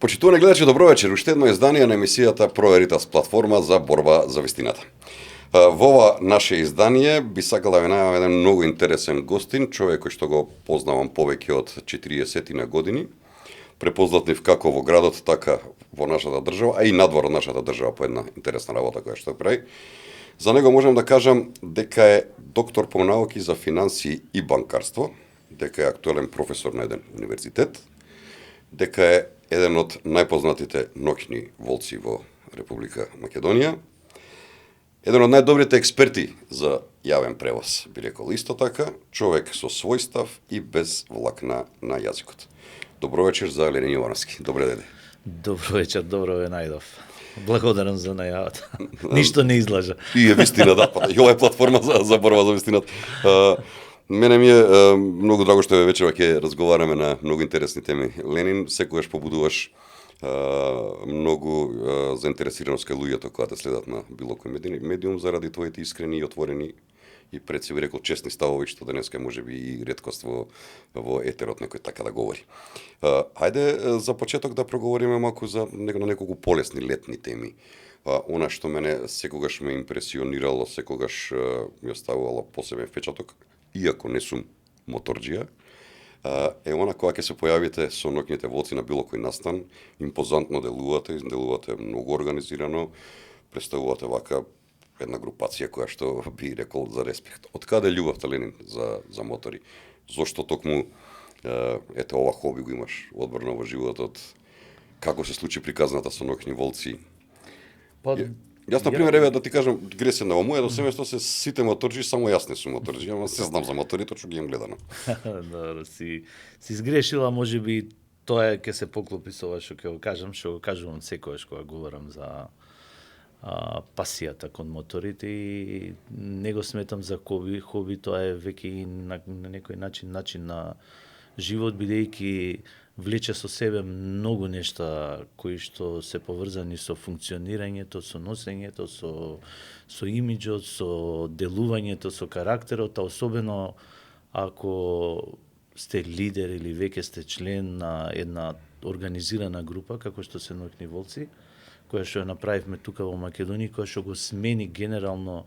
Почитувани гледачи, добро вечер. Уште едно издание на емисијата Проверитас платформа за борба за вистината. Во ова наше издание би сакал да ви најавам еден многу интересен гостин, човек кој што го познавам повеќе од 40 на години, препознатлив како во градот, така во нашата држава, а и надвор од нашата држава по една интересна работа која што прави. За него можам да кажам дека е доктор по науки за финансии и банкарство, дека е актуелен професор на еден универзитет, дека е еден од најпознатите ноќни волци во Република Македонија, еден од најдобрите експерти за јавен превоз, би рекол исто така, човек со свој став и без влакна на јазикот. Добро вечер за Ленин Јовановски. Добре деде. Добро вечер, добро ве најдов. Благодарам за најавата. Ништо не излажа. И е вистина, да, и ова е платформа за борба за вистината. Мене ми е многу драго што вечерва ќе разговараме на многу интересни теми. Ленин, секогаш побудуваш многу заинтересираност кај луѓето кога те следат на било кој медиум заради твоите искрени и отворени и пред се би рекол честни ставови, што денеска можеби и реткост во етерот некој така да говори. Хајде за почеток да проговориме малку за на неколку полесни летни теми. Она што мене секогаш ме импресионирало, секогаш ми оставувало посебен впечаток, иако не сум моторџија, е она кога ќе се појавите со ноќните волци на било кој настан, импозантно делувате многу организирано, представувате вака една групација која што би рекол за респект. Од каде љубовта, Ленин, за мотори? Зошто токму ете ова хоби го имаш одбрано во животот? Како се случи приказната со ноќни волци? Јас, например, еве да ти кажам, гресен на мојето семејство се сите моторџи, само јас не сум моторџи, ама се знам за моторите, што ги имам гледано. Добро, си сгрешила, можеби тоа ќе се поклопи со ова што ќе го кажам, што го кажувам секогаш кога говорам за пасијата кон моторите и не го сметам за хоби, тоа е веќе и на некој начин на живот, бидејќи влече со себе многу нешта кои што се поврзани со функционирањето, со носењето, со имиџот, со делувањето, со карактерот, а особено ако сте лидер или веќе сте член на една организирана група, како што се ноќни волци, која што ја направивме тука во Македонија, која што го смени генерално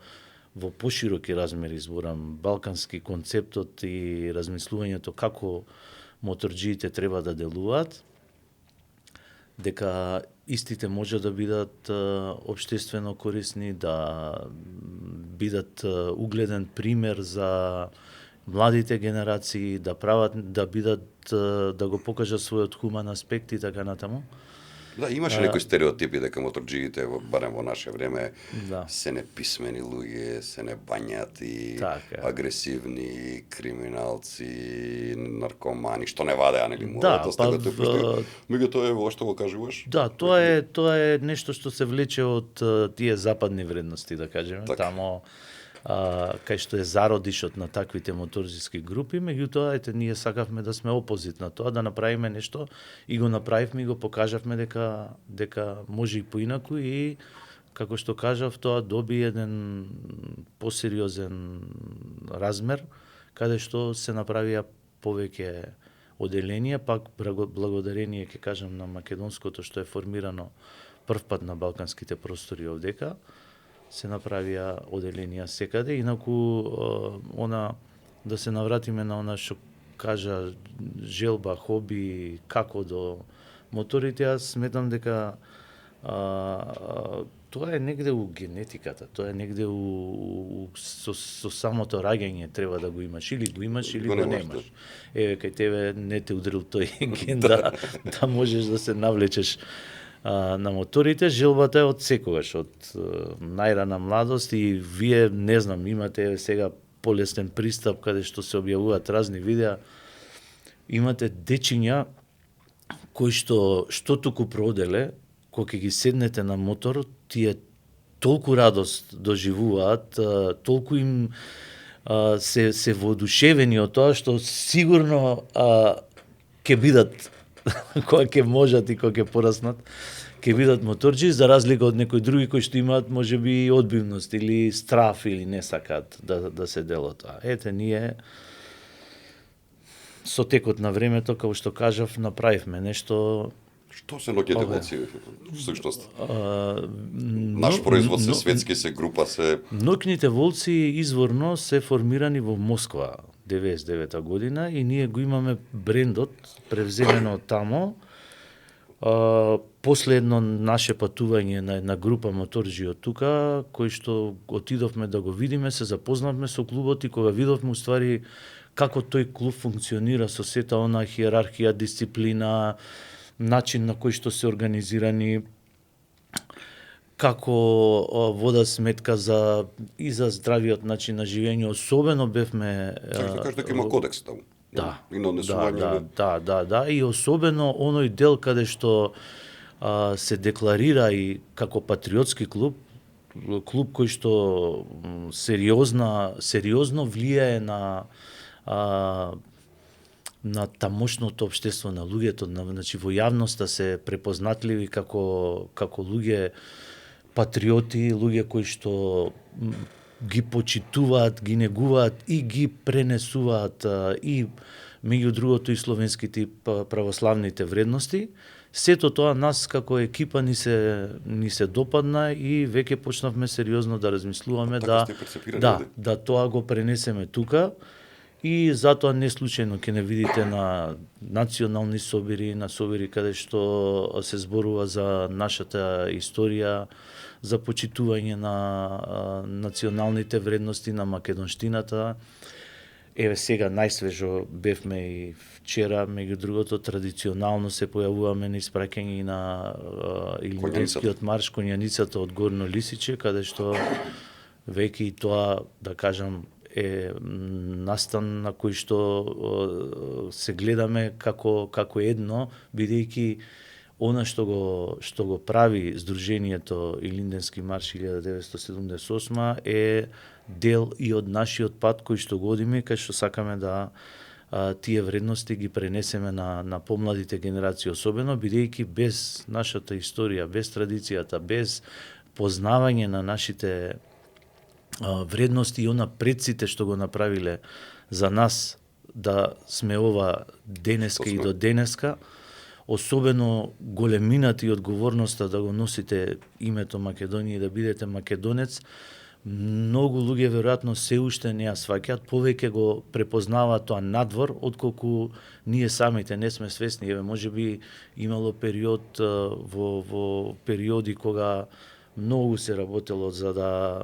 во пошироки размери, зборам, балкански концептот и размислувањето како моторџиите треба да делуваат, дека истите може да бидат општествено корисни, да бидат угледен пример за младите генерации, да го покажат својот хуман аспект и така натаму. Да, имаше некои стереотипи дека моторџиите, барем во наше време, да, се неписмени луѓе, се небањати, така, агресивни, криминалци, наркомани, што не вадеа, нели му? Да, Меѓутоа е во што го кажуваш? Да, тоа е нешто што се влече од тие западни вредности, да кажеме, така. Тамо кај што е зародишот на таквите моторџиски групи, меѓутоа ете ние сакавме да сме опозит на тоа, да направиме нешто и го направивме и го покажавме дека може и поинаку и како што кажав, тоа доби еден посериозен размер каде што се направија повеќе оделенија, пак благодарение ќе кажам на македонското што е формирано првпат на балканските простори овдека, се направија оделенија секаде, инаку да се навратиме на она што кажа желба, хоби, како до моторите, јас сметам дека тоа е негде у генетиката, тоа е негде со самото раѓање треба да го имаш, или го немаш. Еве кај тебе не те удрил тој ген да можеш да се навлечеш на моторите. Желбата е од секогаш, од најрана младост и вие, не знам, имате сега полесен пристап каде што се објавуваат разни видеа, имате дечиња кои што туку проделе, кога ги седнете на мотор, тие толку радост доживуваат, толку им се воодушевени од тоа што сигурно ќе бидат кога ќе можат и кога ќе пораснат, ќе бидат моторџи, за разлика од некои други кои што имаат можеби одбивност или страф или не сакаат да се дело тоа. Ете, ние со текот на времето, како што кажав, направивме нешто Што се ноќните Ове. волци всушност? Но- Наш производ се но- светски, се група, се Ноќните волци изворно се формирани во Москва 99 година и ние го имаме брендот превземено од тамо. Последно наше патување на една група моторџи од тука, кои што отидовме да го видиме, се запознавме со клубот и кога видовме уствари како тој клуб функционира со сета она хиерархија, дисциплина, начин на кој што се организирани, како вода сметка и за здравиот начин на живење, особено бевме така што кажеш дека има кодекс таму. да, И на однесување. да, и особено оној дел каде што се декларира и како патриотски клуб кој што сериозно влијае на тамошното општество на луѓето, значи во јавноста се препознатливи како луѓе патриоти, луѓе кои што ги почитуваат, ги негуваат и ги пренесуваат и меѓу другото и словенските православните вредности. Сето тоа нас како екипа ни се допадна и веќе почнавме сериозно да размислуваме Така сте перцепирани, да тоа го пренесеме тука. И затоа не случајно ќе не видите на национални собири, на собири каде што се зборува за нашата историја, за почитување на националните вредности на македонштината. Еве сега најсвежо бевме и вчера, меѓу другото традиционално се појавуваме на испраќање на Илинденскиот марш, Коњаницата од Горно Лисиче, каде што веќе и тоа, да кажам, е настан на кој што се гледаме како едно, бидејќи она што го прави Сдруженијето Илинденски марш 1978 е дел и од нашиот пат кој што годиме, кај што сакаме да тие вредности ги пренесеме на помладите генерации, особено бидејќи без нашата историја, без традицијата, без познавање на нашите вредности и она предците што го направиле за нас да сме ова денеска и до денеска, особено големината и одговорноста да го носите името Македонија и да бидете македонец, многу луѓе веројатно се уште не ја сваќаат, повеќе го препознаваат тоа надвор, отколку ние самите не сме свесни. Еве, можеби имало период во периоди кога многу се работело за да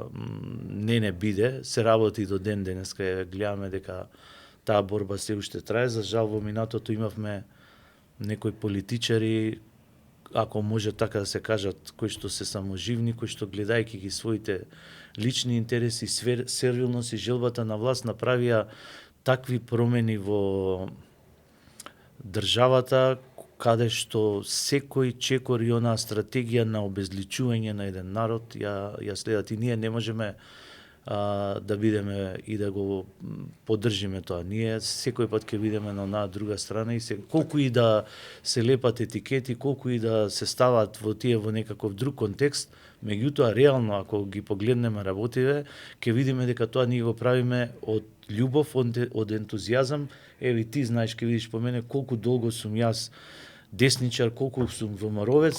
не биде, се работи до ден денеска, гледаме дека таа борба се уште трае. За жал во минатото имавме некои политичари, ако може така да се кажат, кои што се саможивни, кои што гледајќи ги своите лични интереси, сервилност и желбата на власт направија такви промени во државата, каде што секој чекор и онаа стратегија на обезличување на еден народ ја следат и ние не можеме да бидеме и да го поддржиме тоа. Ние секој пат ќе бидеме на онаа друга страна и колку и да се лепат етикети, колку и да се стават во некаков друг контекст, меѓутоа реално ако ги погледнеме работиве, ќе видиме дека тоа ние го правиме од љубов, од ентузијазам. Еви ти знаеш, ќе видиш по мене колку долго сум јас десничар, колку сум ВМРО-вец,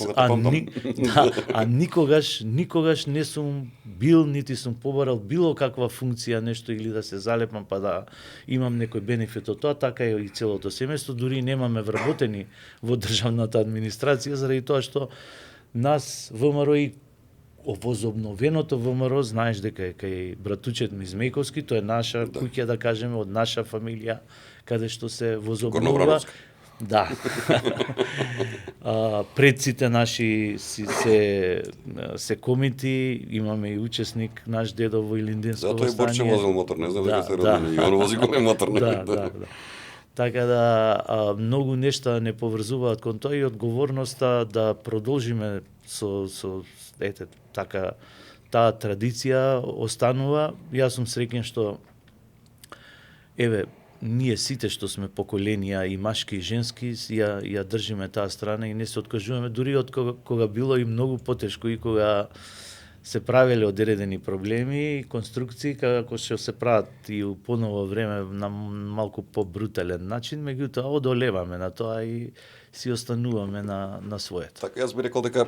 никогаш не сум бил, нити сум побарал било каква функција, нешто или да се залепам па да имам некој бенефит од тоа, така е и целото семејство, дури немаме вработени во државната администрација, заради тоа што нас ВМРО и возобновеното ВМРО, знаеш дека е кај братучет ми Змејковски, тоа е наша куќа, да кажеме, од наша фамилија, каде што се возобновува. Да. Предците наши се комити, имаме и учесник, наш дедо во Илинденско восстание. Затоа и Борче возел мотор, не знам дека се родени, и он вози голем мотор. Да. Така да, многу нешта не поврзуваат кон тоа и одговорноста да продолжиме со така, таа традиција останува. Јас сум среќен што, еве, ние сите што сме поколенија и машки и женски ја држиме таа страна и не се откажуваме, дури од кога било и многу потешко и кога се правеле одредени проблеми и конструкции како што се прават и у поново време на малку побрутален начин, меѓутоа одолеваме на тоа и си остануваме на своето. Така, јас би рекол дека,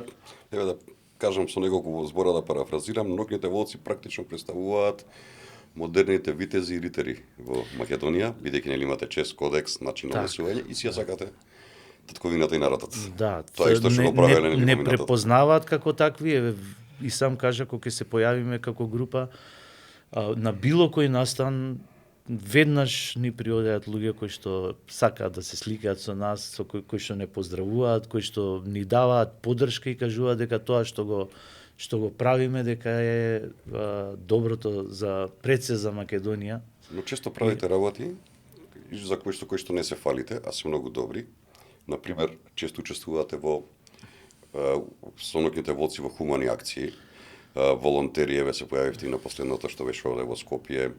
еве да кажам со неколку збора да парафразирам, ноќните волци практично представуваат модерните витези и ритери во Македонија, бидејќи нели имате чест, кодекс, начин на однесување и си ја сакате татковината и наратот. Да, тоа е што го правеле не препознаваат како такви, еве и сам кажа кога ќе се појавиме како група на било кој настан веднаш ни приодеат луѓе кои што сакаат да се сликаат со нас, со кои што не поздравуваат, кои што ни даваат поддршка и кажуваат дека тоа што го правиме дека е доброто за пред се за Македонија. Но често правите работи за кои што не се фалите, а се многу добри. Например, често учествувате во со ноќните волци во хумани акции. Волонтери, еве се појавивте и на последното што беше овде во Скопје.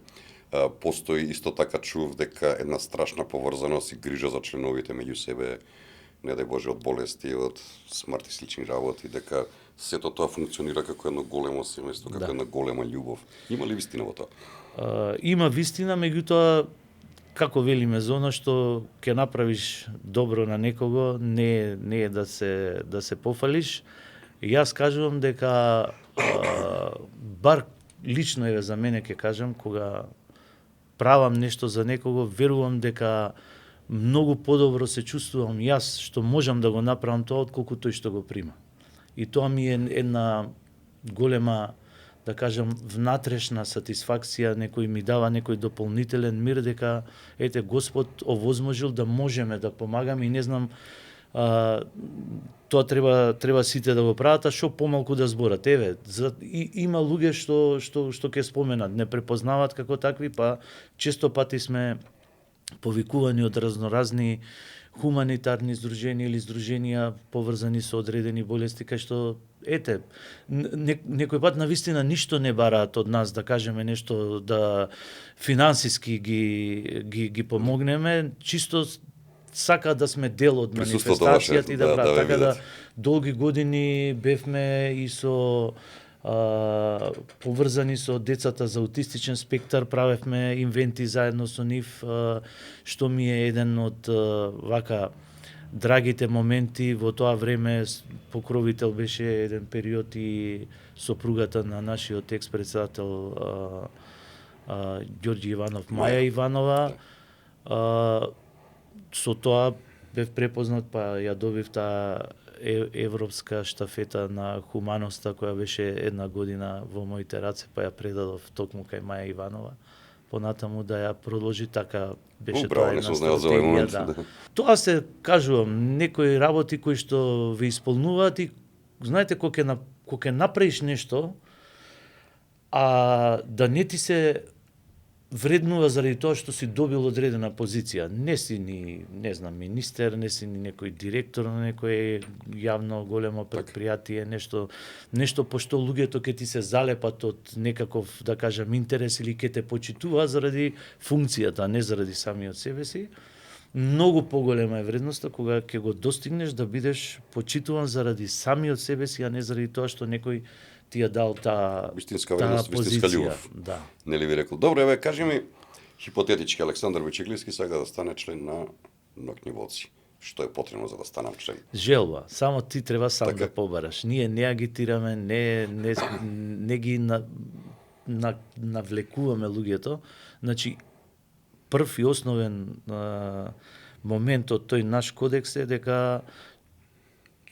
Постои исто така чув дека една страшна поврзаност и грижа за членовите меѓу себе, не дај Боже од болести, од смрт и слични работи, дека сето тоа функционира како едно големо семејство, како една голема љубов. Има ли вистина во тоа? Има вистина, меѓутоа како велиме за оно што ќе направиш добро на некого, не е да се пофалиш. Јас кажувам дека бар лично еве за мене ќе кажам, кога правам нешто за некого, верувам дека многу подобро се чувствувам јас што можам да го направам тоа отколку тој што го прима. И тоа ми е една голема, да кажам, внатрешна сатисфакција, некој ми дава некој дополнителен мир дека ете Господ овозможил да можеме да помагаме и не знам тоа треба сите да го прават, а што помалку да зборат. Еве, има луѓе што ќе споменат, не препознаваат како такви, па често пати сме повикувани од разноразни хуманитарни здруженија или здруженија поврзани со одредени болести, кај што ете, некој пат навистина ништо не бараат од нас, да кажеме нешто, да финансиски ги помогнеме, чисто сакаат да сме дел од манифестацијата и да прават. Така да долги години бевме и со поврзани со децата за аутистичен спектар, правевме инвенти заедно со нив, што ми е еден од вака драгите моменти. Во тоа време покровител беше еден период и сопругата на нашиот екс-председател Ѓорѓи Иванов, Маја Иванова. Со тоа бев препознат, па ја добив таа европска штафета на хуманоста која беше една година во моите раце, па ја предадов токму кај Маја Иванова. Понатаму да ја продолжи, така беше тоа една стратегија. Да. Тоа се кажувам, некои работи кои што ве исполнуваат и знаете кога ќе направиш нешто, а да не ти се вреднува заради тоа што си добил одредена позиција. Не си ни, не знам, министер, не си ни некој директор на некој јавно големо предпријатие, нешто пошто луѓето ќе ти се залепат од некаков, да кажам, интерес или ќе те почитува заради функцијата, а не заради самиот себе си. Многу поголема е вредноста кога ќе го достигнеш да бидеш почитуван заради самиот себе си, а не заради тоа што некој ти ја дал таа вистинска вредност, вистинска љубов. Да. Нели ви рекол? Добро, еве кажи ми хипотетички Александар Бичеглиски сака да стане член на Ноќни волци. Што е потребно за да станам член? Желба, само ти треба сам да побараш. Ние не агитираме, не ги навлекуваме луѓето. Значи прв и основен момент од тој наш кодекс е дека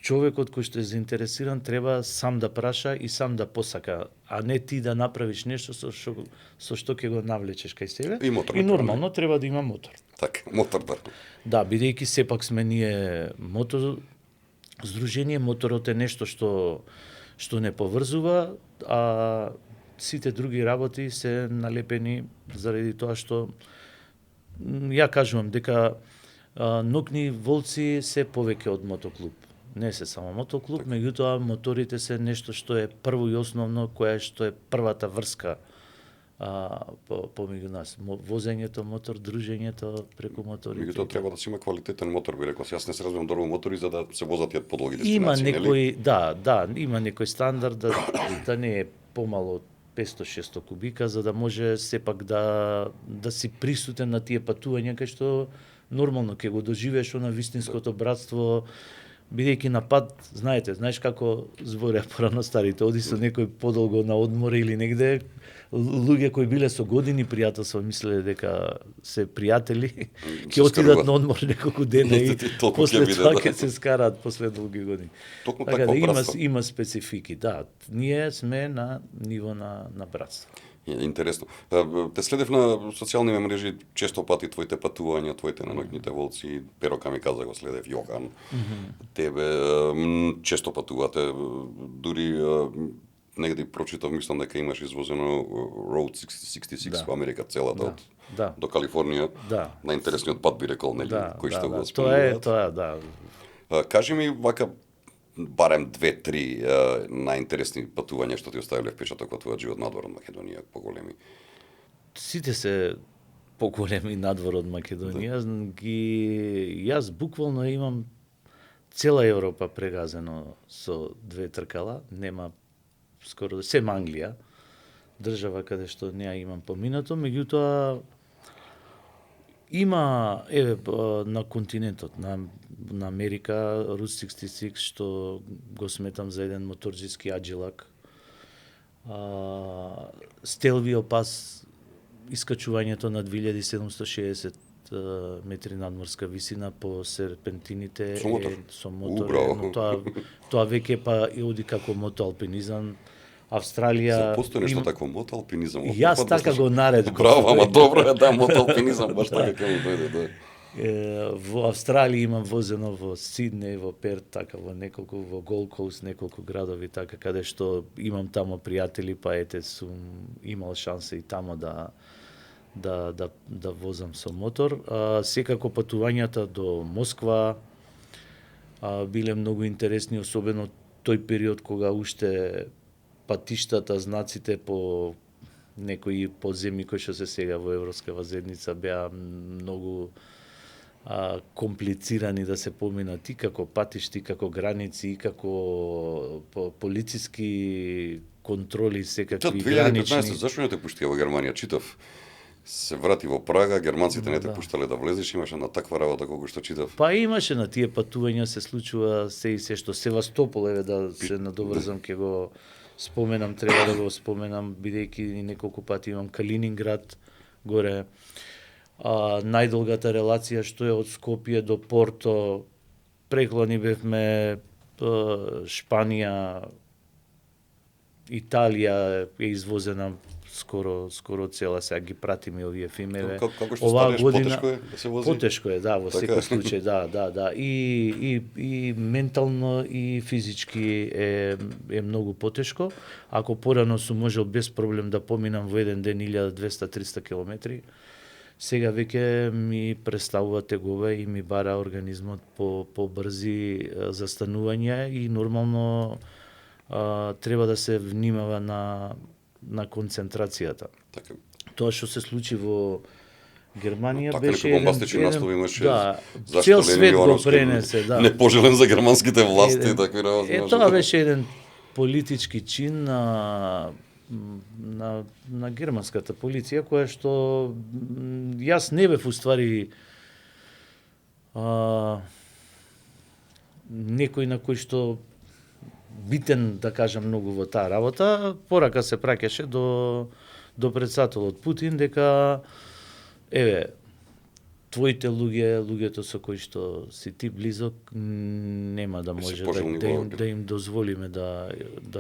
човекот кој што е заинтересиран треба сам да праша и сам да посака, а не ти да направиш нешто со што ќе го навлечеш кај себе. И нормално треба да има мотор. Така, мотор да. Да, бидејќи сепак сме ние мотор здружение, моторот е нешто што не поврзува, а сите други работи се налепени заради тоа што ја кажувам дека Ноќни волци се повеќе од мотоклуб. Не се само мотоклуб, меѓутоа моторите се нешто што е прво и основно, која што е првата врска помеѓу нас. Возењето мотор, дружењето преку моторите. Меѓутоа треба да се има квалитетен мотор, би рекол. Јас не се разбирам добро мотори за да се возат тие подолги дестинации, има некој, да, има некој стандард да не е помало од 500-600 кубика, за да може сепак да си присутен на тие патувања кај што нормално ќе го доживееш на вистинското братство, бидејќи на пат, знаеш како збореа порано старите, оди со некој подолго на одмор или негде, луѓе кои биле со години пријателство мислеле дека се пријатели, ќе отидат на одмор неколку дена и после тоа ќе се скараат после долги години. Така да има специфики, да. Ние сме на ниво на братство. Интересно. Те следев на социјални мрежи често пати твоите патувања, твоите наноќните волци, Перо Камиказа го следев, Јоган. Тебе често патувате, дури негде прочитав, мислам дека имаш извозено Road 66 во Америка целата до Калифорнија. На интересниот пат би рекол, нели, кој што го спомнуват. Тоа е. Кажи ми вака барем 2-3 најинтересни патувања што ти оставиле впечаток во твојот живот надвор од Македонија, поголеми. Сите се поголеми надвор од Македонија. Јас буквално имам цела Европа прегазено со 2 тркала, нема скоро сем Англија, држава каде што не ја имам поминато, меѓутоа има на континентот, на Америка, Route 66, што го сметам за еден моторџиски аджилак. Стелвио пас, искачувањето на 2760 метри надморска висина по серпентините со мотор, но тоа веќе па и оди како мотоалпинизам. Австралија постои нешто такво мотоалпинизам. Јас така го наредов. Браво, ама добро е мотоалпинизам, баш така ќе му дојде, да. Во Австралија имам возено во Сиднеј, во Перт, така во Голд Коуст, неколку градови така каде што имам тамо пријатели, па сум имал шанса и тамо да возам со мотор. Секако патувањата до Москва биле многу интересни, особено тој период кога уште патиштата, знаците по некои подземни кои што се сега во Европскава заедница беа многу комплицирани да се поминат и како патишти, како граници, и како полициски контроли, секакви гранични. 2015 зашто не те пуштија во Германија? Читав, се врати во Прага, германците не те пуштале да влезеш, имаше на таква работа колку што читав. Па имаше на тие патувања, се случува се и се што Севастопол, да се надоврзам, ќе го споменам, треба да го споменам, бидејќи неколку пати имам Калининград горе. Најдолгата релација што е од Скопје до Порто, преклони бевме Шпанија, Италија е извозена скоро цела, сега ги пратиме овие филмеве. Како што станеш, потешко е да се вози? Потешко е, да, во секој случај, да. И ментално и физички е многу потешко. Ако порано сум можел без проблем да поминам во еден ден 1200-300 километри, сега веќе ми представува тегова и ми бара организмот по брзи застанувања и нормално треба да се внимава на концентрацијата. Така. Тоа што се случи во Германија така беше бомбастични настрои имаше. Цел свет го пренесе, непожелен за германските власти, такви работи. Тоа беше еден политички чин на германската полиција, која што јас не бев уствари некој на кој што битен, да кажам, многу во таа работа. Порака се праќаше до претседателот Путин дека твоите луѓето со кои што си ти близок, нема да може да им дозволиме да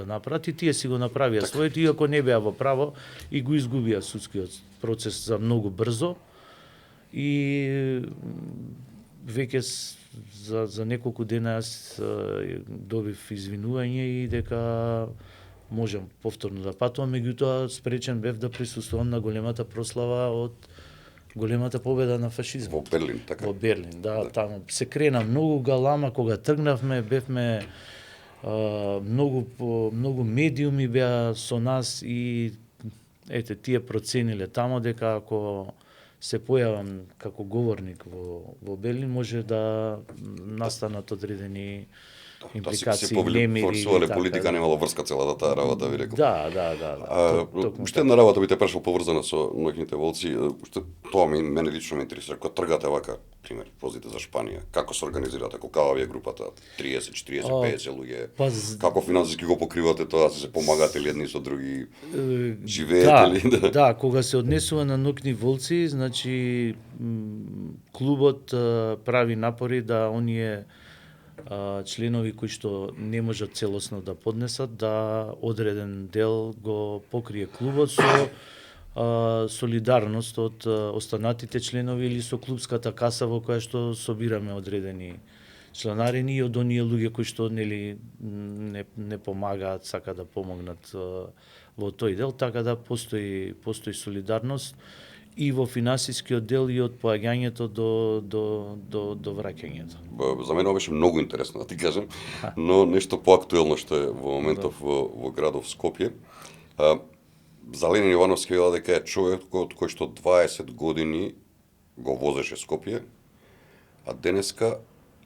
направат. И тие си го направија своето, иако не беа во право, и го изгубија судскиот процес за многу брзо. И веќе за неколку дена јас добив извинување и дека можам повторно да патувам, меѓутоа спречен бев да присуствувам на големата прослава од големата победа на фашизмот. Во Берлин, така? Во Берлин, да. Таму се крена многу галама, кога тргнавме, бевме многу медиуми беа со нас и тие процениле тамо дека ако се појавам како говорник во Берлин, може да настанат одредени импликации, се немири поврсувале и така. политика, немало врска целата таа работа, ви реков. Да. Токму Уште една работа би те прашал поврзана со ноќните волци, тоа мене лично ме интересира, кога тргате вака, пример, возите за Шпанија, како се организирате, колкава ви е групата, 30, 40, 50 луѓе, како финансиски го покривате тоа, се помагате ли едни со други, живеете ли? Да, кога се однесува на ноќни волци, значи клубот прави напори да оние членови кои што не можат целосно да поднесат, да одреден дел го покрие клубот со солидарност од останатите членови или со клубската каса во која што собираме одредени членарини и од оние луѓе кои што нели не помагаат, сака да помогнат во тој дел, така да постои солидарност и во финансискиот дел и од поаѓањето до враќањето. За мене беше многу интересно, да ти кажем, но нешто поактуелно што е во моментов во градов Скопје. За Ленин Ивановски вела дека е човекот кој што 20 години го возеше Скопје, а денеска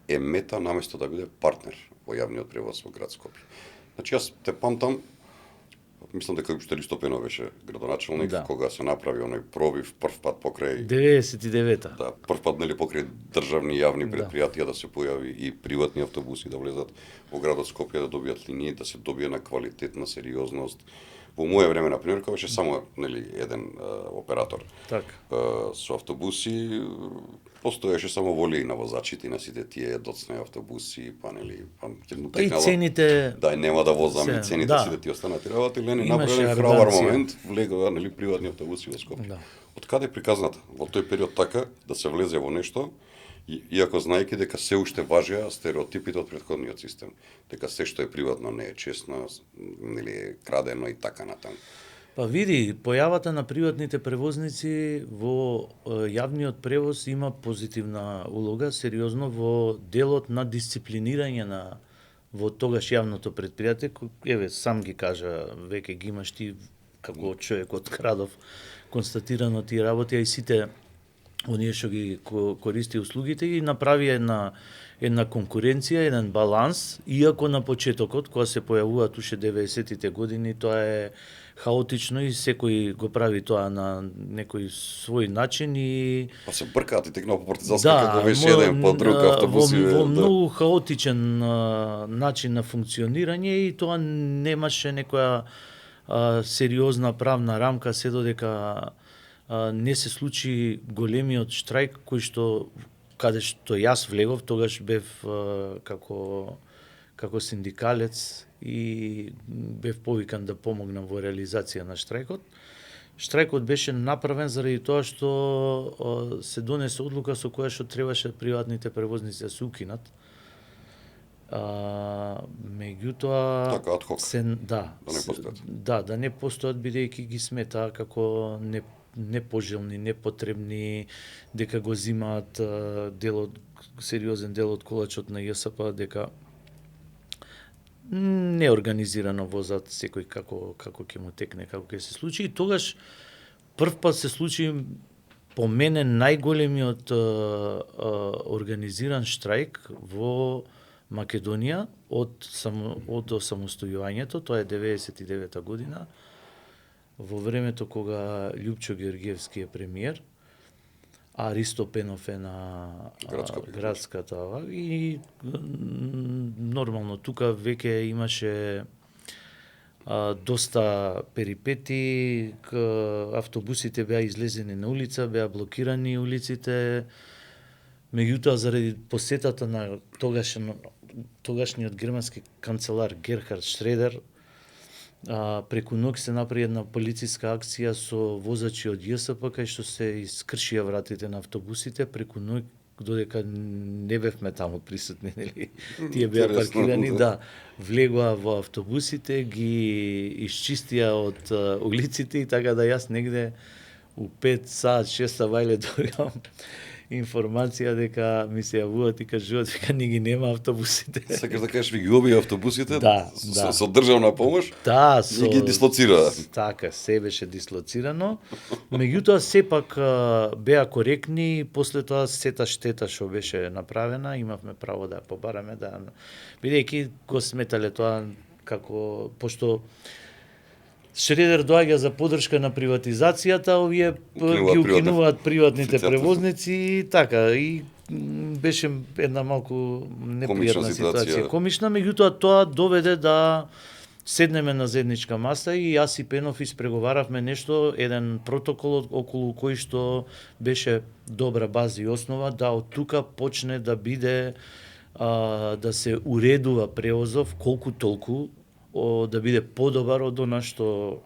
е мета наместо да биде партнер во јавниот превоз во град Скопје. Значи јас те памтам, мислам дека уште Ристопено беше градоначелник, кога се направи оној пробив прв пат покрај 99-та. Да, прв пат нели покрај државни јавни предпријатија да се појави и приватни автобуси да влезат во градот Скопје, да добијат линии, да се добие на квалитетна сериозност. Во моје време, например, кога беше само нели еден оператор со автобуси, постоеше само волја и на возачите и на сите тие доцни автобуси, па нели, и цените. Да, нема да возам и цените сите тие останати работи, Ленин направи храбар момент, влегува нели приватни автобуси во Скопје. Од каде приказната во тој период така да се влезе во нешто? Иако знаејќи дека се уште важеа стереотипите од претходниот систем, дека се што е приватно не е честно, нели е крадено и така натаму. Па види, појавата на приватните превозници во јавниот превоз има позитивна улога, сериозно во делот на дисциплинирање на во тогаш јавното предпријатие, еве сам ги кажа, веќе ги имаш ти како човек од градов констатирано тие работи, а и сите оние што ги користи услугите и направи една конкуренција, еден баланс, иако на почетокот, кога се појавуваат уште 90-тите години, тоа е хаотично и секој го прави тоа на некој свој начин и па се бркаат и текнува по партизанска како беше еден по друг автобуси во многу хаотичен начин на функционирање и тоа немаше некоја сериозна правна рамка се додека не се случи големиот штрајк кој што каде што јас влегов, тогаш бев како синдикалец и бев повикан да помогнам во реализација на штрајкот. Штрајкот беше направен заради тоа што се донесе одлука со која што требаше приватните превозници да се укинат. Меѓутоа така да не постојат бидејќи ги сметаа како непожелни, непотребни, дека го зимаат сериозен дел од колачот на ЈСП, дека неорганизирано возат секој како ќе му текне, како ќе се случи. И тогаш прв пат се случи по мене најголемиот организиран штрајк во Македонија од осамостојувањето, тоа е 99-та година, во времето кога Љупчо Георгиевски е премиер, а Ристо Пенов е на градската и нормално тука веќе имаше доста перипети, автобусите беа излезени на улица, беа блокирани улиците, меѓутоа заради посетата на тогашниот германски канцелар Герхард Шредер, преку ноќ се направи една полициска акција со возачи од ЈСП кај што се искршија вратите на автобусите преку ноќ, додека не бевме таму присутни, нели? Тие беа паркирани, влегоа во автобусите, ги исчистија од улиците и така да јас негде у 5 саат, 6 вајле дојам информација дека ми се јавуваат и кажуваат дека ни ги нема автобусите. Сакаш да кажеш ви ги убија автобусите? Да, Со државна помош? Да, и ги дислоцира. Така, се беше дислоцирано. Меѓутоа сепак беа коректни, после тоа сета штета што беше направена, имавме право да ја побараме, да бидејќи го сметале тоа како пошто Шредер доаѓа за подршка на приватизацијата, овие ги укинуваат приватните превозници и така и беше една малку непријатна ситуација, комична, меѓутоа тоа доведе да седнеме на заедничка маса и јас и Пенов испреговаравме нешто, еден протокол околу кој што беше добра база и основа да од тука почне да биде да се уредува превозов колку толку, да биде подобар од она што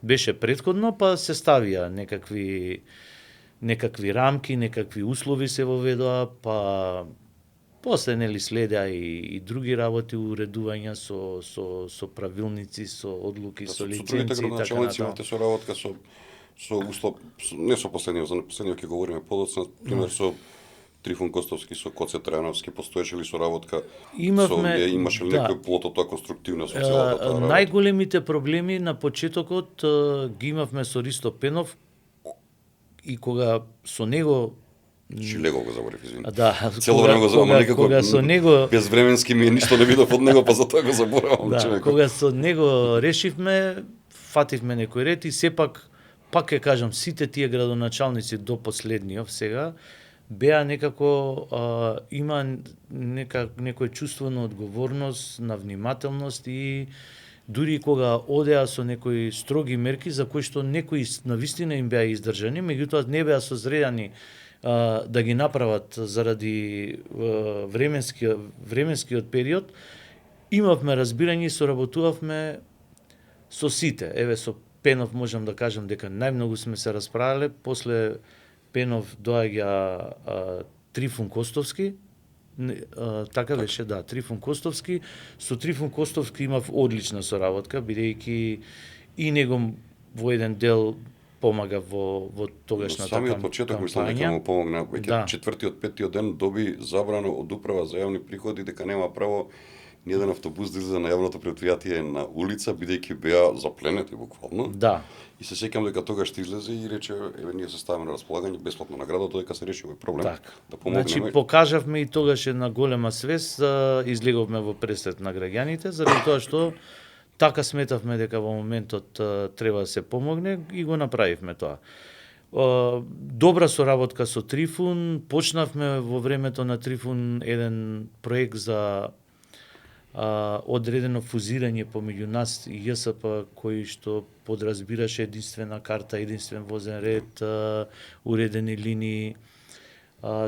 беше претходно, па се ставија некакви рамки, некакви услови се воведоа, па после нели следеа и други работи, уредувања со правилници, со одлуки, со лиценци и така натаму. Имате соработка со услов, не со последниот, за последниот ќе говориме подоцна, пример со Трифун Костовски, со Коце Трајановски, постоеше ли соработка? Имаше ли некој плод од тоа конструктивна со целата таа работа? Најголемите проблеми на почетокот ги имавме со Ристо Пенов и кога со него Шилего го заборев, извини. Да, цело време го заборав, некако со него безвременски ми ништо не видов од него, па затоа го заборавам. Да, кога со него решивме, фативме некој ред и сепак пак ќе кажам, сите тие градоначалници до последниот сега беа некако има некој чувство на одговорност, на внимателност и дури кога одеа со некои строги мерки за кои што некои навистина им беа издржани, меѓутоа не беа созредани да ги направат заради временскиот период, имавме разбирање и соработувавме со сите. Еве со Пенов можам да кажам дека најмногу сме се расправале, после Пенов доаѓа Трифун Костовски, така беше, да, Трифун Костовски. Со Трифун Костовски имав одлична соработка, бидејќи и него во еден дел помага во тогашната кампања. Самиот почеток мислам дека му помогна. Веќе четвртиот, петтиот ден доби забрано од Управа за јавни приходи дека нема право ниеден автобус да излезе на јавното предпријатие на улица, бидејќи беа запленети буквално. Да. И се сеќам дека тогаш ти излезе и рече, еве ние се ставаме на располагање бесплатно на градот додека се реши овој проблем. Так. Да помогнеме. Значи покажавме и тогаш една голема свест, излеговме во пресред на граѓаните, заради тоа што така сметавме дека во моментот треба да се помогне и го направивме тоа. Добра соработка со Трифун, почнавме во времето на Трифун еден проект за одредено фузирање помеѓу нас и ЈСП, кој што подразбираше единствена карта, единствен возен ред, уредени линии,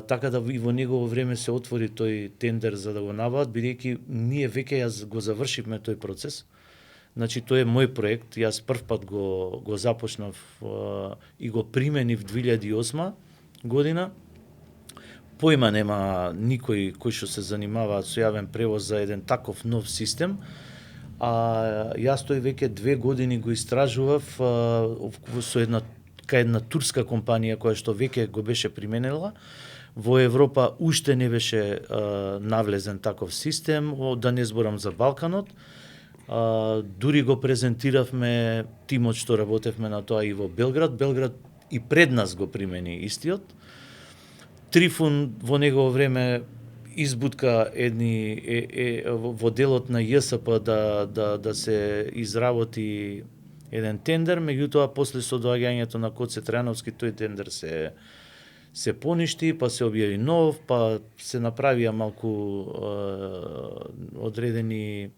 така да и во негово време се отвори тој тендер за да го набават, бидејќи ние веќе го завршивме тој процес. Значи тој е мој проект, јас прв пат го започнав и го применив 2008 година. Појма нема никој кој што се занимава со јавен превоз за еден таков нов систем. Јас тој веќе 2 години го истражував со една турска компанија која што веќе го беше применила. Во Европа уште не беше навлезен таков систем, да не зборам за Балканот. Дури го презентиравме тимот што работевме на тоа и во Белград. Белград и пред нас го примени истиот. Трифун во негово време избутка во делот на ЈСП да се изработи еден тендер, меѓутоа после со доаѓањето на Коце Трајановски тој тендер се поништи, па се објави нов, па се направија малку одредени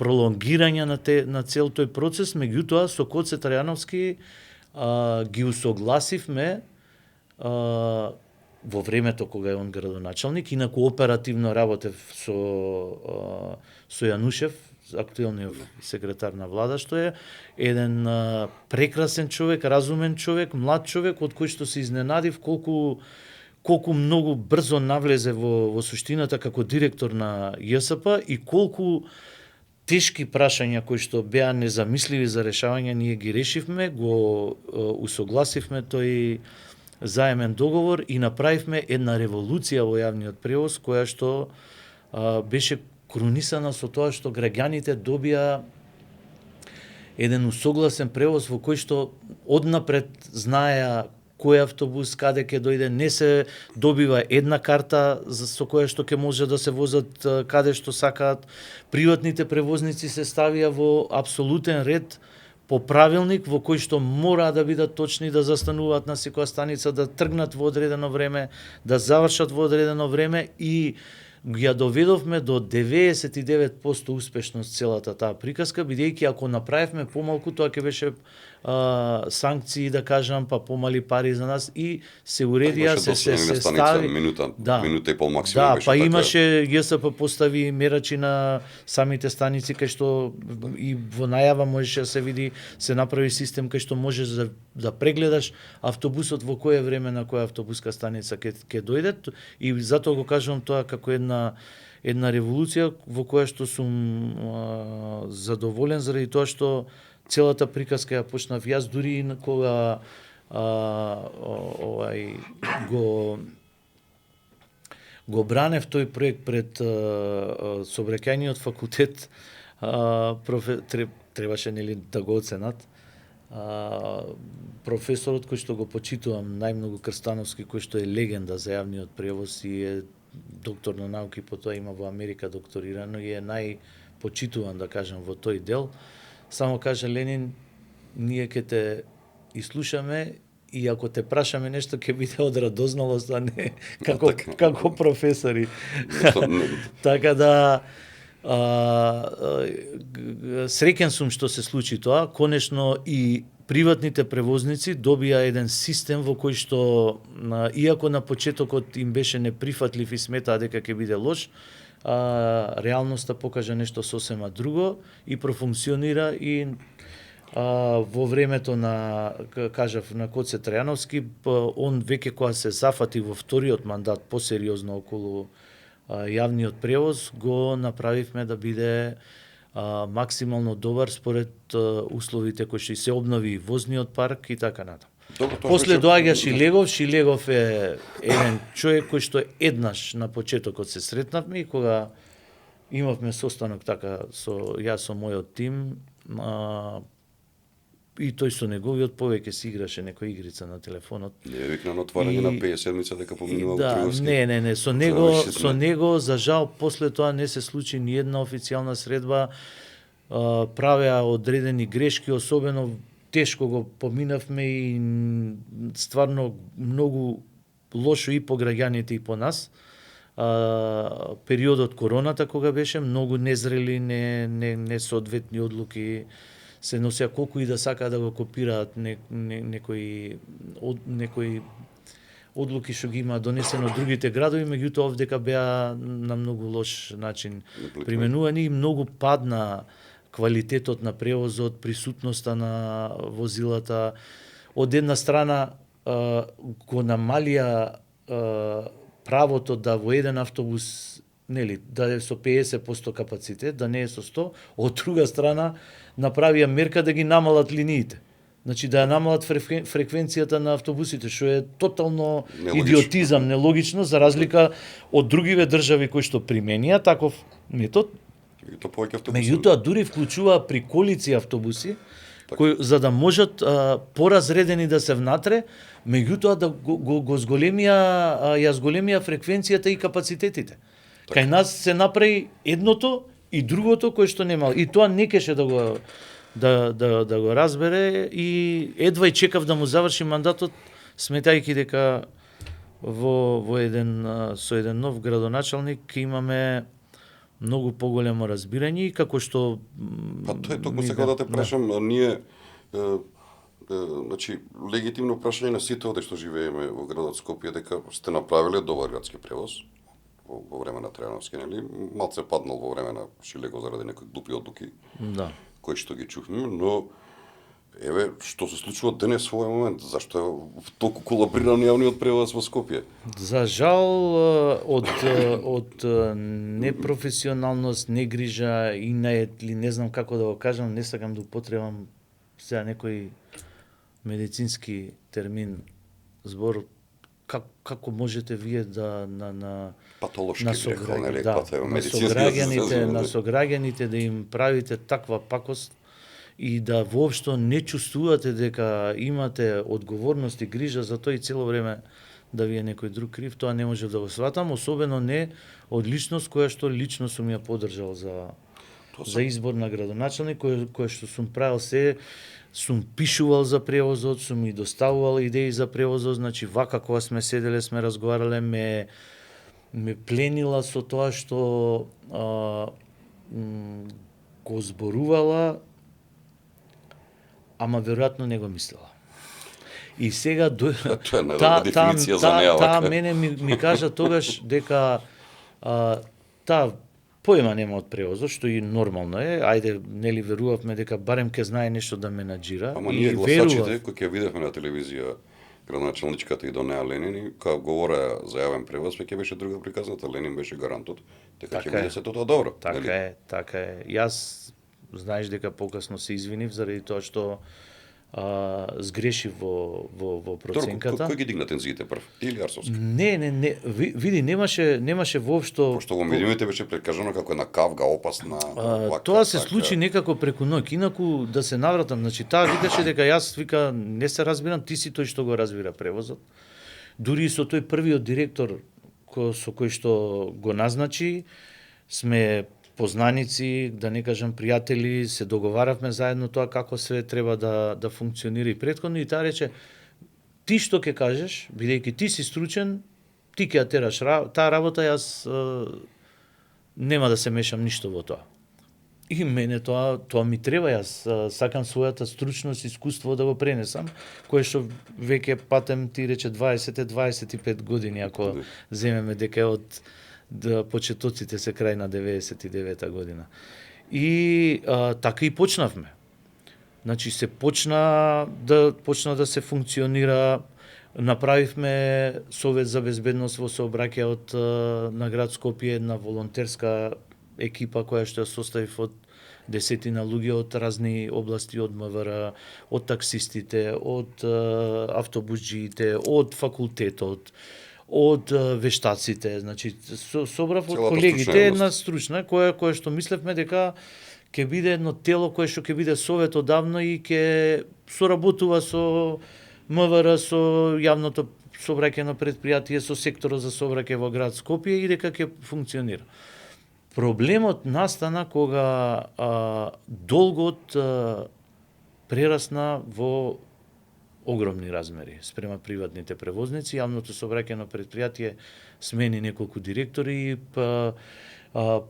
пролонгирања на цел тој процес, меѓутоа со Коце Трајановски ги усогласивме во времето кога е он градоначалник, инаку оперативно работев со Јанушев, актуелниот секретар на влада, што е еден прекрасен човек, разумен човек, млад човек, од кој што се изненадив колку многу брзо навлезе во суштината како директор на ЈСП и колку тешки прашања кои што беа незамисливи за решавање, ние ги решивме, го усогласивме тој заемен договор и направивме една револуција во јавниот превоз која што беше крунисана со тоа што граѓаните добија еден усогласен превоз во кој што однапред знаеа кој автобус каде ќе дојде, не се добива една карта со која што ќе може да се возат каде што сакаат. Приватните превозници се ставија во апсолутен ред по правилник во кој што мора да бидат точни, да застануваат на секоја станица, да тргнат во одредено време, да завршат во одредено време и ја доведовме до 99% успешност целата таа приказка, бидејќи ако направивме помалку, тоа ќе беше санкции, да кажам, па помали пари за нас и се уредија, се стави минута и пол максимум да, беше па така. имаше ЈСП постави мерачи на самите станици кај што и во најава можеше да се види, се направи систем кај што можеш да прегледаш автобусот во кое време на која автобуска станица ќе дојде и затоа го кажувам тоа како една револуција во која што сум задоволен заради тоа што целата приказка ја почнав јас дури и кога го бранев тој проект пред Сообраќајниот факултет, требаше нели да го оценат. Професорот кој што го почитувам најмногу, Крстановски, кој што е легенда за јавниот превоз и е доктор на науки, потоа има во Америка докторирано и е најпочитуван, да кажам, во тој дел. Само кажа Ленин, ние ќе те изслушаме и ако те прашаме нешто ќе биде од радозналост, а не како професори. Така да среќен сум што се случи тоа. Конечно и приватните превозници добија еден систем во кој што, иако на почетокот им беше неприфатлив и сметаа дека ќе биде лош, реалноста покажа нешто сосема друго и профункционира и во времето на, кажав, на Коце Трајановски, он веќе кога се зафати во вториот мандат посериозно околу јавниот превоз, го направивме да биде максимално добар според условите кои што се обнови возниот парк и така натаму. После доаѓа Шилегов. Шилегов е еден човек кој што еднаш на почетокот се сретнавме и кога имавме состанок така со јас со мојот тим, и тој со неговиот повеќе си играше некоја игрица на телефонот. Не е викна на отварање на 57-ница дека поминува да, Триговски. Не, со него за жал после тоа не се случи ни една официјална средба, правеа одредени грешки, особено тешко го поминавме и стварно многу лошо и по граѓаните и по нас. Периодот короната кога беше многу незрели, несоодветни одлуки се носеа, колку и да сакаат да го копираат некои одлуки што ги има донесено од другите градови, меѓутоа овдека беа на многу лош начин применувани и многу падна квалитетот на превозот, присутноста на возилата. Од една страна го намалија правото да во еден автобус, нели, да е со 50% капацитет, да не е со 100, од друга страна направија мерка да ги намалат линиите. Значи да ја намалат фреквенцијата на автобусите, што е тотално идиотизам, нелогично, за разлика од другиве држави кои што применија таков метод. Меѓутоа дури вклучува приколици автобуси, кои за да можат поразредени да се внатре, меѓутоа да го зголемија фреквенцијата и капацитетите. Кај нас се направи едното и другото кој што нема. И тоа не кеше да го разбере и едва и чекав да му заврши мандатот, сметајќи дека во еден со еден нов градоначалник имаме многу поголемо разбирање и како што тој токму сега да те прашам, ние значи легитимно прашање на сите овде што живееме во градот Скопје дека сте направиле добар градски превоз во време на Трајановски, нели? Малце паднал во време на Шилего заради некои глупи одлуки. Да. Кои што ги чухме, но еве што се случува денес во овој момент, зашто е толку колабриран јавниот превоз во Скопје? За жал од непрофесионалност, негрижа и или не знам како да го кажам, не сакам да употребам сега некој медицински термин, збор како можете вие да на Патолошки на би рекол, нели, да, пат, на медицински сограѓаните, на сограѓаните да им правите таква пакост и да воопшто не чувствувате дека имате одговорност и грижа за тоа и цело време да ви е некој друг крив, тоа не може да го сватам, особено не од личност која што лично сум ја поддржал за избор на градоначалник, кој што сум правил се, сум пишувал за превозот, сум и доставувал идеи за превозот, значи вака кога сме седеле, сме разговарале, ме пленила со тоа што го зборувала, ама веројатно не го мислела. И сега Тоа е една дефиниција за неа. Таа мене ми кажа тогаш дека таа поема нема од превозот, што и нормално е. Ајде, нели верувавме дека барем ќе знае нешто да менаџира. Ама ние гласачите, кои ќе видевме на телевизија градоначалничката и до неа Ленин, и кога говореа за јавен превоз, веќе беше друга приказната. Ленин беше гарантот дека ќе биде сето тоа добро. Така е. Јас знаеш дека покасно се извинив заради тоа што сгрешив во проценката. Кој ги дигна тензиите прв? Ти или Арсовски? Не. Види, немаше воопшто. Пошто во медиумите беше прикажано како една кавга опасна. Тоа се случи некако преку ноќ. Инаку да се навратам, значи таа викаше дека јас не се разбирам, ти си тој што го разбира превозот. Дури и со тој првиот директор со кој што го назначи, сме познаници, да не кажам пријатели, се договаравме заедно тоа како се треба да функционира и претходно, и таа рече: ти што ќе кажеш, бидејќи ти си стручен, ти ќе ја тераш таа работа, јас нема да се мешам ништо во тоа. И мене тоа ми треба, јас сакам својата стручност, искуство да го пренесам, кое што веќе патем, ти рече 25 години, ако земеме дека е од почетоците се крај на 99-та година. И така и почнавме. Значи се почна да се функционира, направивме Совет за безбедност во сообраќајот на град Скопје, една волонтерска екипа која што ја составив од десетина луѓе од разни области, од МВР, од таксистите, од автобусџиите, од факултетот, од вештаците, значи собрав од колегите една стручна која што мислевме дека ќе биде едно тело кое што ќе биде совет одавно и ќе соработува со МВР, со јавното сообраќајно предпријатие, со секторот за сообраќај во град Скопје и дека ќе функционира. Проблемот настана кога долгот прерасна во огромни размери спрема приватните превозници. Јавното сообраќајно предпријатие смени неколку директори и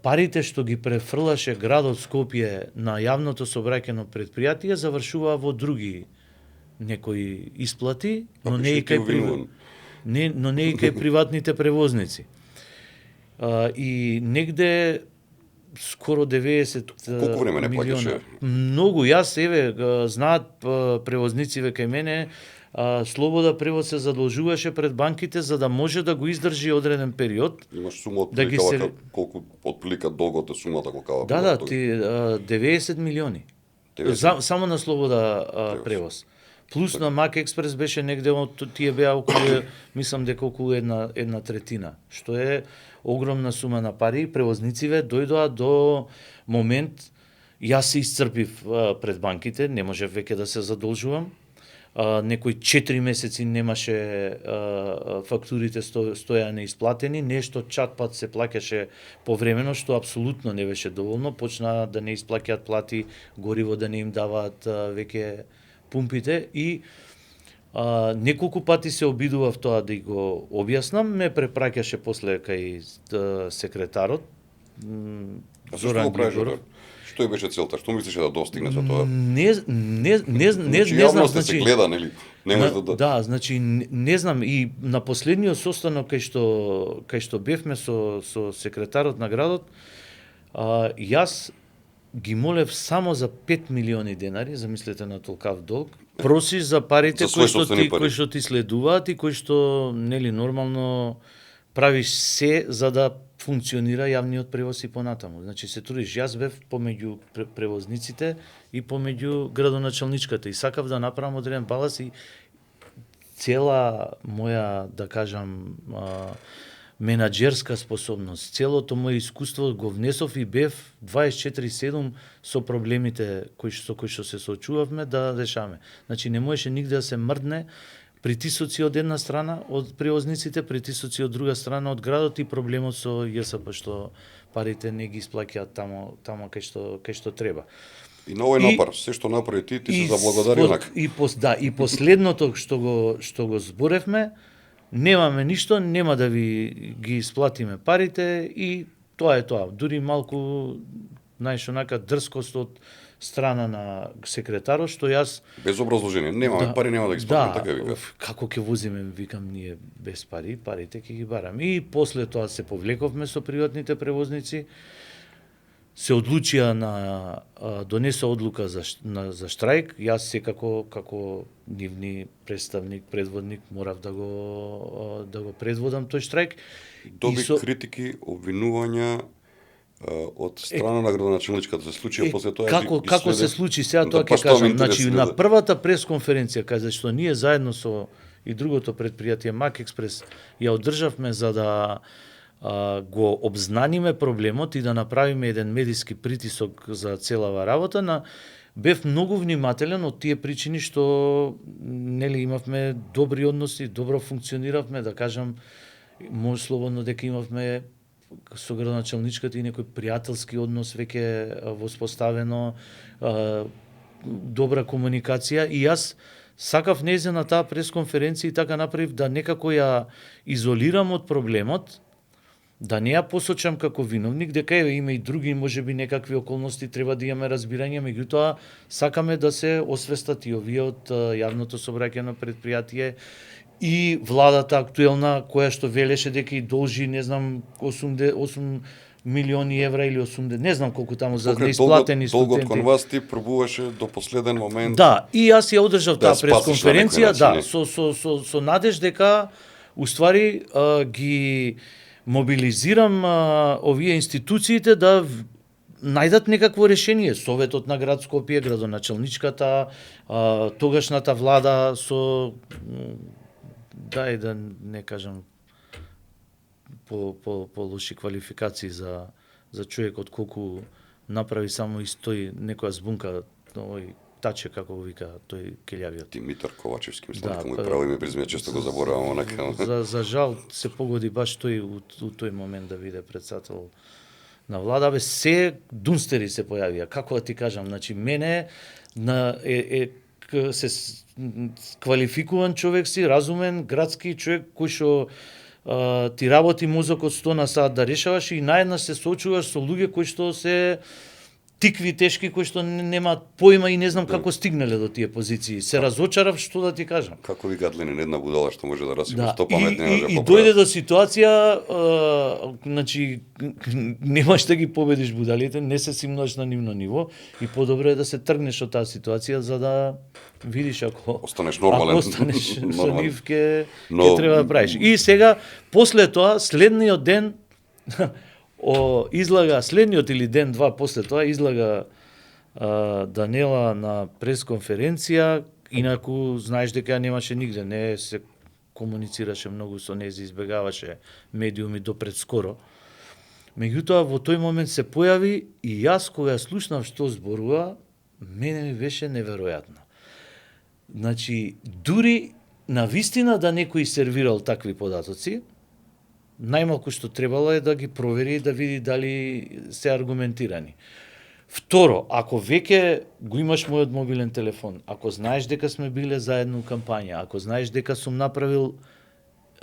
парите што ги префрлаше градот Скопје на јавното сообраќајно предпријатие завршуваа во други некои исплати, но не и кај приватните превозници. И негде скоро 90 Колку време не плаќаше? Многу, јас знаат превознициве кај мене, Слобода превоз се задолжуваше пред банките за да може да го издржи одреден период. Имаш сума од прилика колку отплика долгот е сумата колку Да, ти 90 милиони. Само на Слобода превоз. Плюс на Мак Експрес беше негде тие беа околу, мислам дека околу една третина, што е огромна сума на пари. Превознициве дојдоа до момент, јас се исцрпив пред банките, не можев веќе да се задолжувам. Некои 4 месеци немаше фактурите стоја неисплатени, нешто чат-пат се плаќаше повремено, што апсолутно не беше доволно. Почнаа да не исплаќаат плати, гориво да не им даваат веќе пумпите и неколку пати се обидував тоа да го објаснам, ме препраќаше после кај секретарот Зоран Григоров. Што беше целта? Што мислеше да достигне со тоа? Не знам, значи се гледа, нели? Не може да, значи не знам, и на последниот состанок кај што бевме со секретарот на градот, јас ги молев само за 5 милиони денари, замислете на толкав долг. Просиш за парите кои што ти следуваат и кои што нели нормално правиш се за да функционира јавниот превоз и понатаму. Значи се трудиш. Јас бев помеѓу превозниците и помеѓу градоначалничката и сакав да направам одреден баланс и цела моја, да кажам, менаџерска способност, целото моje искуство го внесов и бев 24/7 со проблемите со кои што се соочувавме да решаваме. Значи не можеше нигде да се мрдне, притисоци од една страна од превозниците, притисоци од друга страна од градот и проблемот со ЈСП што парите не ги исплаќаат тамо кај што треба. И на овој напар, се што направи ти се заблагодари онак. И последното што го зборевме, немаме ништо, нема да ви ги исплатиме парите и тоа е тоа. Дури малку, знаеш, онака дрскост од страна на секретарот, што јас... Без образложение, немаме пари, нема да ги исплатиме, така вика. Како ќе возиме, викам, ние без пари, парите ќе ги бараме. И после тоа се повлековме со приватните превозници, се одлучија донесо одлука за штрајк. Јас секако како нивни представник, предводник морав да го предводам тој штрајк. Доби критики, обвинувања од страна на градоначелничката се случи, после тоа како се случи сега, тоа ќе кажам. Значи на првата пресконференција кај што ние заедно со и другото предпријатие Мак Експрес ја одржавме за да го обзнаниме проблемот и да направиме еден медиски притисок за целава работа, бев многу внимателен од тие причини што нели имавме добри односи, добро функциониравме, да кажам, може слободно дека имавме со градоначелничката и некој пријателски однос веќе воспоставено, добра комуникација и јас сакав нејзина таа пресконференција и така направив да некако ја изолирам од проблемот, да не ја посочам како виновник, дека има и други, можеби некакви околности, треба да имаме разбирање, меѓутоа сакаме да се освестат и овие од јавното собраќајно предпријатие и владата актуелна, која што велеше дека и должи, не знам, 8 милиони евра или 80, не знам колку таму за неисплатени студенти. Долгот кон вас ти пробуваше до последен момент. Да, и јас ја одржав таа пресконференција, со надеж дека уствари ги мобилизирам овие институциите да најдат некакво решение. Советот на град Скопје, градоначелничката, тогашната влада со дај да не кажам по лоши квалификации за човекот колку направи само истои некоја збунка, овој Таче, како го вика тој келјавиот. Димитар Ковачевски, мислам дека му право име презиме, често го заборавам онака. За жал се погоди баш тој у тој момент да биде председател на влада. Бе, се дунстери се појавија. Како да ти кажам, значи мене се квалификуван човек си, разумен, градски човек кој што ти работи мозокот 100 на сат да решаваш и наеднаш се соочуваш со луѓе кои што се тикви тешки кои што немаат појма и не знам како стигнале до тие позиции. Се разочарав, што да ти кажам. Како викаат Ленин, една будала што може да расипе 100 паметни може да поправи. И дојде до ситуација, значи немаш да ги победиш будалите, не се симнаш на нивно ниво и подобро е да се тргнеш од таа ситуација за да видиш ако останеш нормален. Ако останеш со нив ќе треба да правиш. И сега после тоа следниот ден излага следниот или ден-два после тоа излага Данела на пресконференција, инаку знаеш дека немаше нигде, не се комуницираше многу со нејзи, избегаваше медиуми до пред скоро. Меѓутоа во тој момент се појави и јас кога слушнав што зборува, мене ми беше неверојатно. Значи, дури на вистина да некој сервирал такви податоци, најмалку што требало е да ги провери и да види дали се аргументирани. Второ, ако веќе го имаш мојот мобилен телефон, ако знаеш дека сме биле заедно у кампања, ако знаеш дека сум направил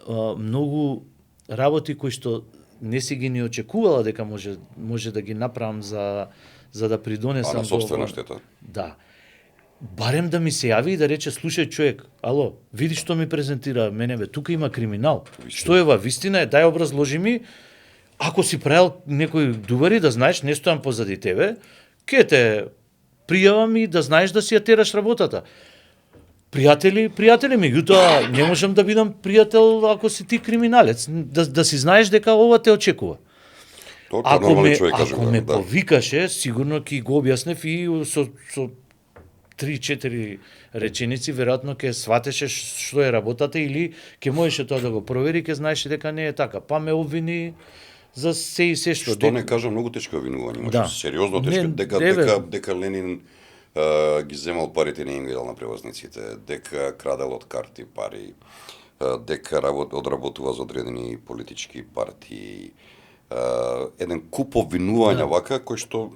многу работи кои што не си ги не очекувала дека може да ги направам за да придонесам на собствена штета. Да. Барем да ми се јави и да рече, слушај човек, ало, види што ми презентира мене, бе, тука има криминал. Што е ва, вистина е, дај образложи ми, ако си правил некои дувари, да знаеш, не стојам позади тебе, ке те пријавам и да знаеш да си ја тераш работата. Пријатели, меѓутоа не можам да бидам пријател ако си ти криминалец, да си знаеш дека ова те очекува. Ако ме повикаше, сигурно ќе го објаснев и со 3-4 реченици, веројатно ќе сватеше што е работата или ќе можеше тоа да го провери, ќе знаеше дека не е така. Па ме обвини за се и се што. Што не кажа многу тешко обвинување, Да. сериозно тешко, Не, дека Ленин ги земал парите, не им ги дал на превозниците, дека крадел од карти пари, дека одработува за одредени политички партии, еден куп обвинувања вака, кој што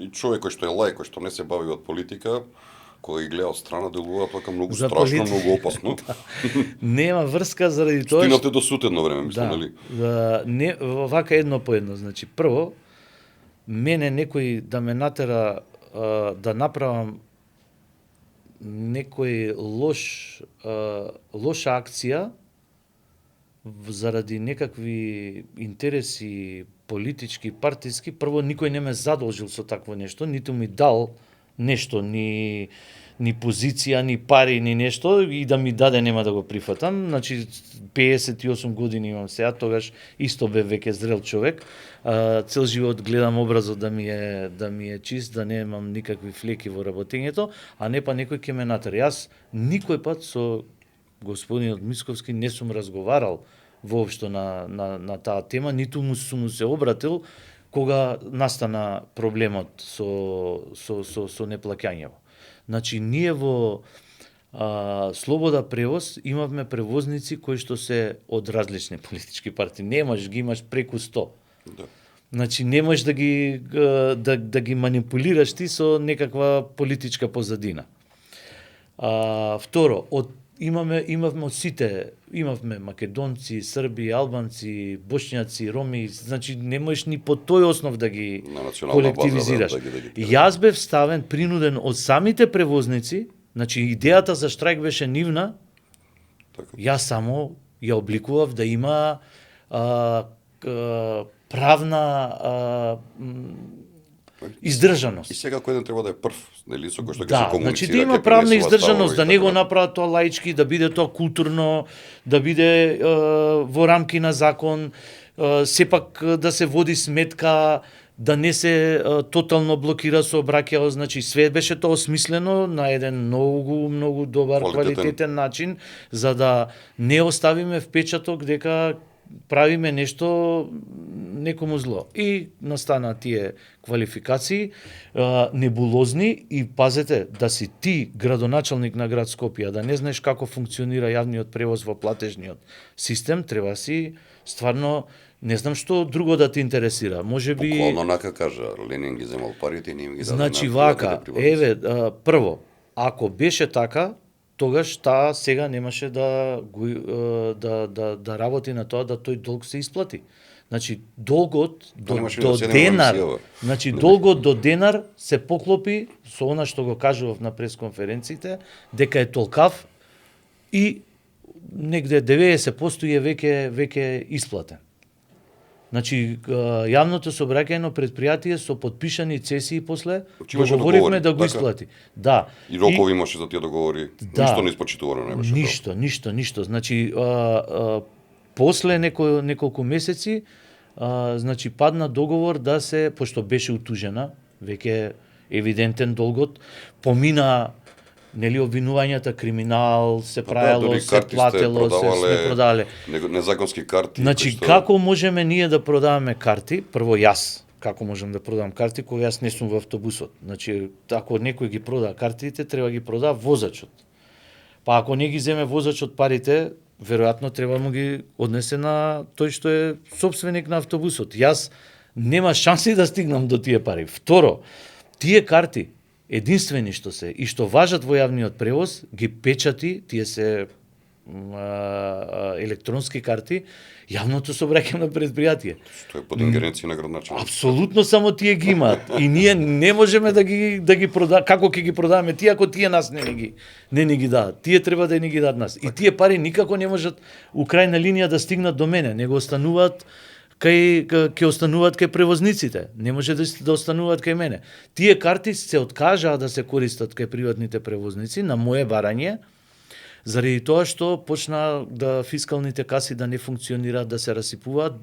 и човек кој што е лаик, кој што не се бави од политика, кога ги гледа од страна, делуваат така многу За страшно, полит- многу опасно. Нема врска заради тоа Стигнате до суд едно време, мислам, нели? не, вака едно по едно. Значи, прво, мене некој да ме натера да направам некој лоша акција заради некакви интереси политички, партиски, прво никој не ме задолжил со такво нешто, ниту ми дал нешто, ни позиција, ни пари, ни нешто, и да ми даде нема да го прифатам. Значи, 58 години имам сега, тогаш исто бе веќе зрел човек. Цел живот гледам образот да ми е чист, да немам никакви флеки во работењето, а не па некој ќе ме натера. Јас никој пат со господинот Мицковски не сум разговарал воопшто на таа тема, ниту сум му се обратил кога настана проблемот со неплаќањето. Значи, ние во Слобода превоз имавме превозници кои што се од различни политички партии. Немаш, ги имаш преку 100. Да. Значи, не можеш да ги манипулираш ти со некаква политичка позадина. Второ, имавме од сите, имавме македонци, срби, албанци, бошњаци, роми, значи не можеш ни по тој основ да ги колективизираш. Јас бев ставен, принуден од самите превозници, значи идејата за штрајк беше нивна, Така. јас само ја обликував да има правна издржаност. И сега кој ден треба да е прв, нели, со кој што ќе се Да, комуницира. значи да има ќе правна пренесува издржаност, да ставови и не го така натаму. направат тоа лаички, да биде тоа културно, да биде во рамки на закон, сепак да се води сметка, да не се тотално блокира сообраќајот, значи све беше тоа осмислено на еден многу добар квалитетен начин, за да не оставиме впечаток дека правиме нешто некому зло. И настана тие квалификации небулозни и пазете, да си ти градоначалник на град Скопје, да не знаеш како функционира јавниот превоз во платежниот систем, треба си стварно не знам што друго да те интересира. Можеби Буквално нака кажа, Ленин ги земал парите и не им ги даде. Значи на вака, приватните еве, прво, ако беше така, тогаш таа сега немаше да работи на тоа да тој долг се исплати. Значи долгот до денар, значи долгот до денар се поклопи со она што го кажував на пресконференциите, дека е толкав и негде 90% е веќе исплатен. Значи, јавното сообраќајно предпријатие со подпишани цесии после договоривме да го исплати. Да. И рокови имаше за тие договори. Да. Ништо не испочитувано не беше. Ништо. Значи, после неколку месеци, значи падна договор да се, пошто беше утужена, веќе евидентен долгот, помина нели обвинувањата криминал, се правело, се платело, се сме продале. Незаконски карти. Значи, како можеме ние да продаваме карти? Прво јас, како можам да продам карти кога јас не сум во автобусот? Значи, ако некој ги прода картите, треба ги прода возачот. Па ако не ги земе возачот парите, веројатно треба му ги однесе на тој што е собственик на автобусот. Јас нема шанси да стигнам до тие пари. Второ, тие карти единствени што се и што важат во јавниот превоз, ги печати, тие се електронски карти, јавното сообраќајно предпријатие. Што е под ингеренција на градоначалник. Апсолутно само тие ги имаат. И ние не можеме да ги продаваме, како ќе ги продаваме тие ако тие нас не ни ги дадат. Тие треба да ни ги дадат нас. И тие пари никако не можат у крајна линија да стигнат до мене, него остануваат ќе остануваат кај превозниците, не може да остануваат кај мене. Тие карти се откажаа да се користат кај приватните превозници на мое барање, заради тоа што почна да фискалните каси да не функционираат, да се расипуваат,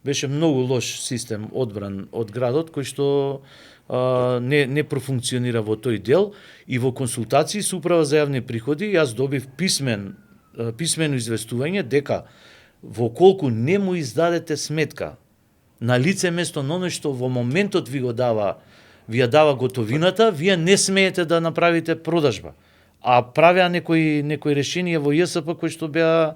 беше многу лош систем одбран од градот кој што не профункционира во тој дел и во консултации со Управа за јавни приходи јас добив писмено известување дека во колку не му издадете сметка на лице место на оној што во моментот ви ја дава готовината, вие не смеете да направите продажба. А правеа некои решенија во ЈСП кои што беа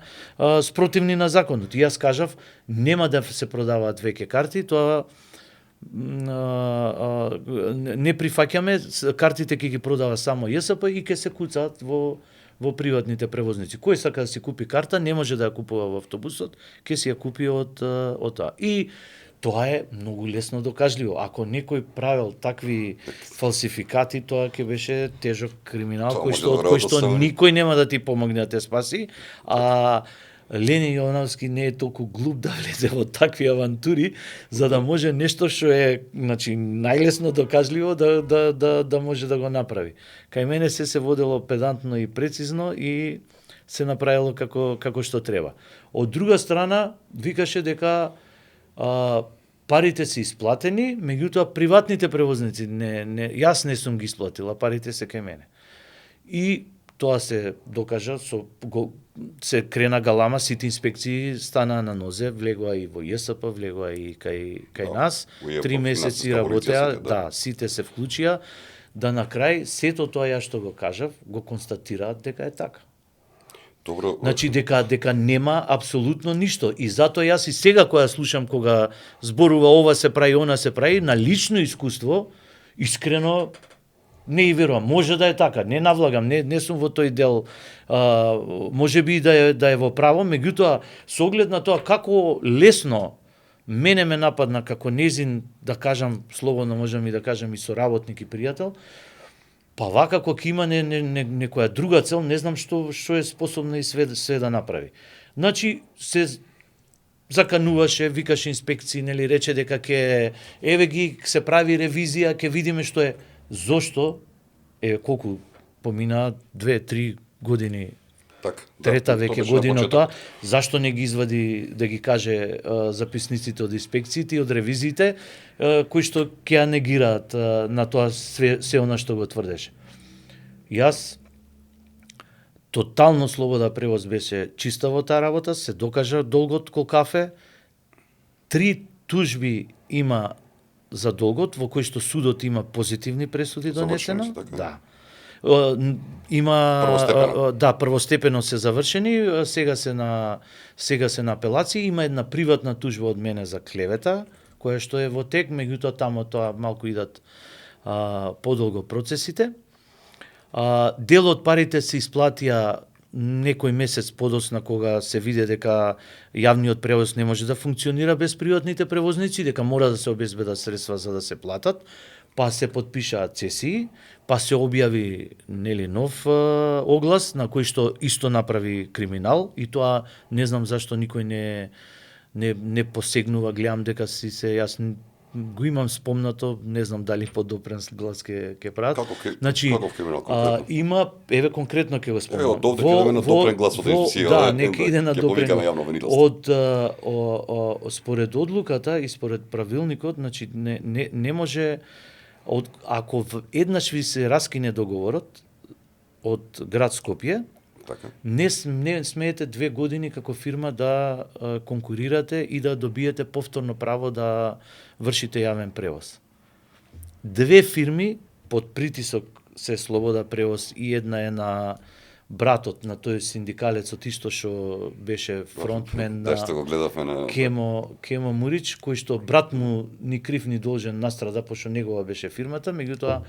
спротивни на законот. И јас кажав, нема да се продаваат веќе карти, тоа не прифаќаме, картите ќе ги продава само ЈСП и ќе се куцаат во приватните превозници. Кој сака да си купи карта, не може да ја купува во автобусот, ќе си ја купи од тоа. И тоа е многу лесно докажливо. Ако некој правел такви фалсификати, тоа ќе беше тежок криминал кој што никој нема да ти помогне да те спаси, а Лени Јовановски не е толку глуп да влезе во такви авантури, за да може нешто што е, значи, најлесно докажливо да може да го направи. Кај мене се водело педантно и прецизно и се направило како што треба. Од друга страна, викаше дека парите се исплатени, меѓутоа приватните превозници јас не сум ги исплатила, парите се кај мене. И тоа се докажа, се крена галама, сите инспекции станаа на нозе, влегоа и во ЈСП, влегоа и кај нас, 3 месеци работеа, сите се вклучија, да на крај сето тоа ја што го кажав, го констатираат дека е така. Добро. Значи дека нема апсолутно ништо. И затоа јас и сега кога слушам кога зборува ова се прави, она се прави, на лично искуство, искрено не и верувам. Може да е така, не навлагам, не сум во тој дел, може би да е во право, меѓутоа со оглед на тоа како лесно мене ме нападна како незин, да кажам, слободно можам и да кажам и соработник и пријател, па вака кога има некоја друга цел, не знам што е способна и све да направи. Значи, се закануваше, викаше инспекции, нели, рече дека се прави ревизија, ќе видиме што е. Зошто? Колку помина 2-3 години, трета веќе година тоа, зашто не ги извади да ги каже записниците од инспекциите и од ревизиите, кои што ќе ја негираат на тоа се она што го тврдеше. Јас тотално слобода превоз беше чиста во таа работа, се докажа долгот кол кафе. 3 тужби има за долгот, во кој што судот има позитивни пресуди донесено. Да. Има првостепено се завршени, сега се на апелации, има една приватна тужба од мене за клевета, која што е во тек, меѓутоа тамо тоа малку идат подолго процесите. Дел од парите се исплатија некој месец подоцна кога се виде дека јавниот превоз не може да функционира без приватните превозници, дека мора да се обезбедат средства за да се платат, па се подпишаат цесии, па се објави нов оглас на кој што исто направи криминал и тоа не знам зашто никој не посегнува, гледам дека јас го имам спомнато, не знам дали подопрен глас ќе прават. Каков криминал конкретно? Има, конкретно ќе го спомнам. Од овде ќе на допрен глас од институција. Да, нека иде на допрен. Според одлуката и според правилникот, значи не може, ако еднаш ви се раскине договорот од град Скопје, не смеете 2 години како фирма да конкурирате и да добиете повторно право да вршите јавен превоз. 2 фирми под притисок се Слобода превоз и една е на братот на тој синдикалецот исто што беше фронтмен на Кемо Мурич, кој што брат му ни крив ни должен настрада, пошто негова беше фирмата, меѓутоа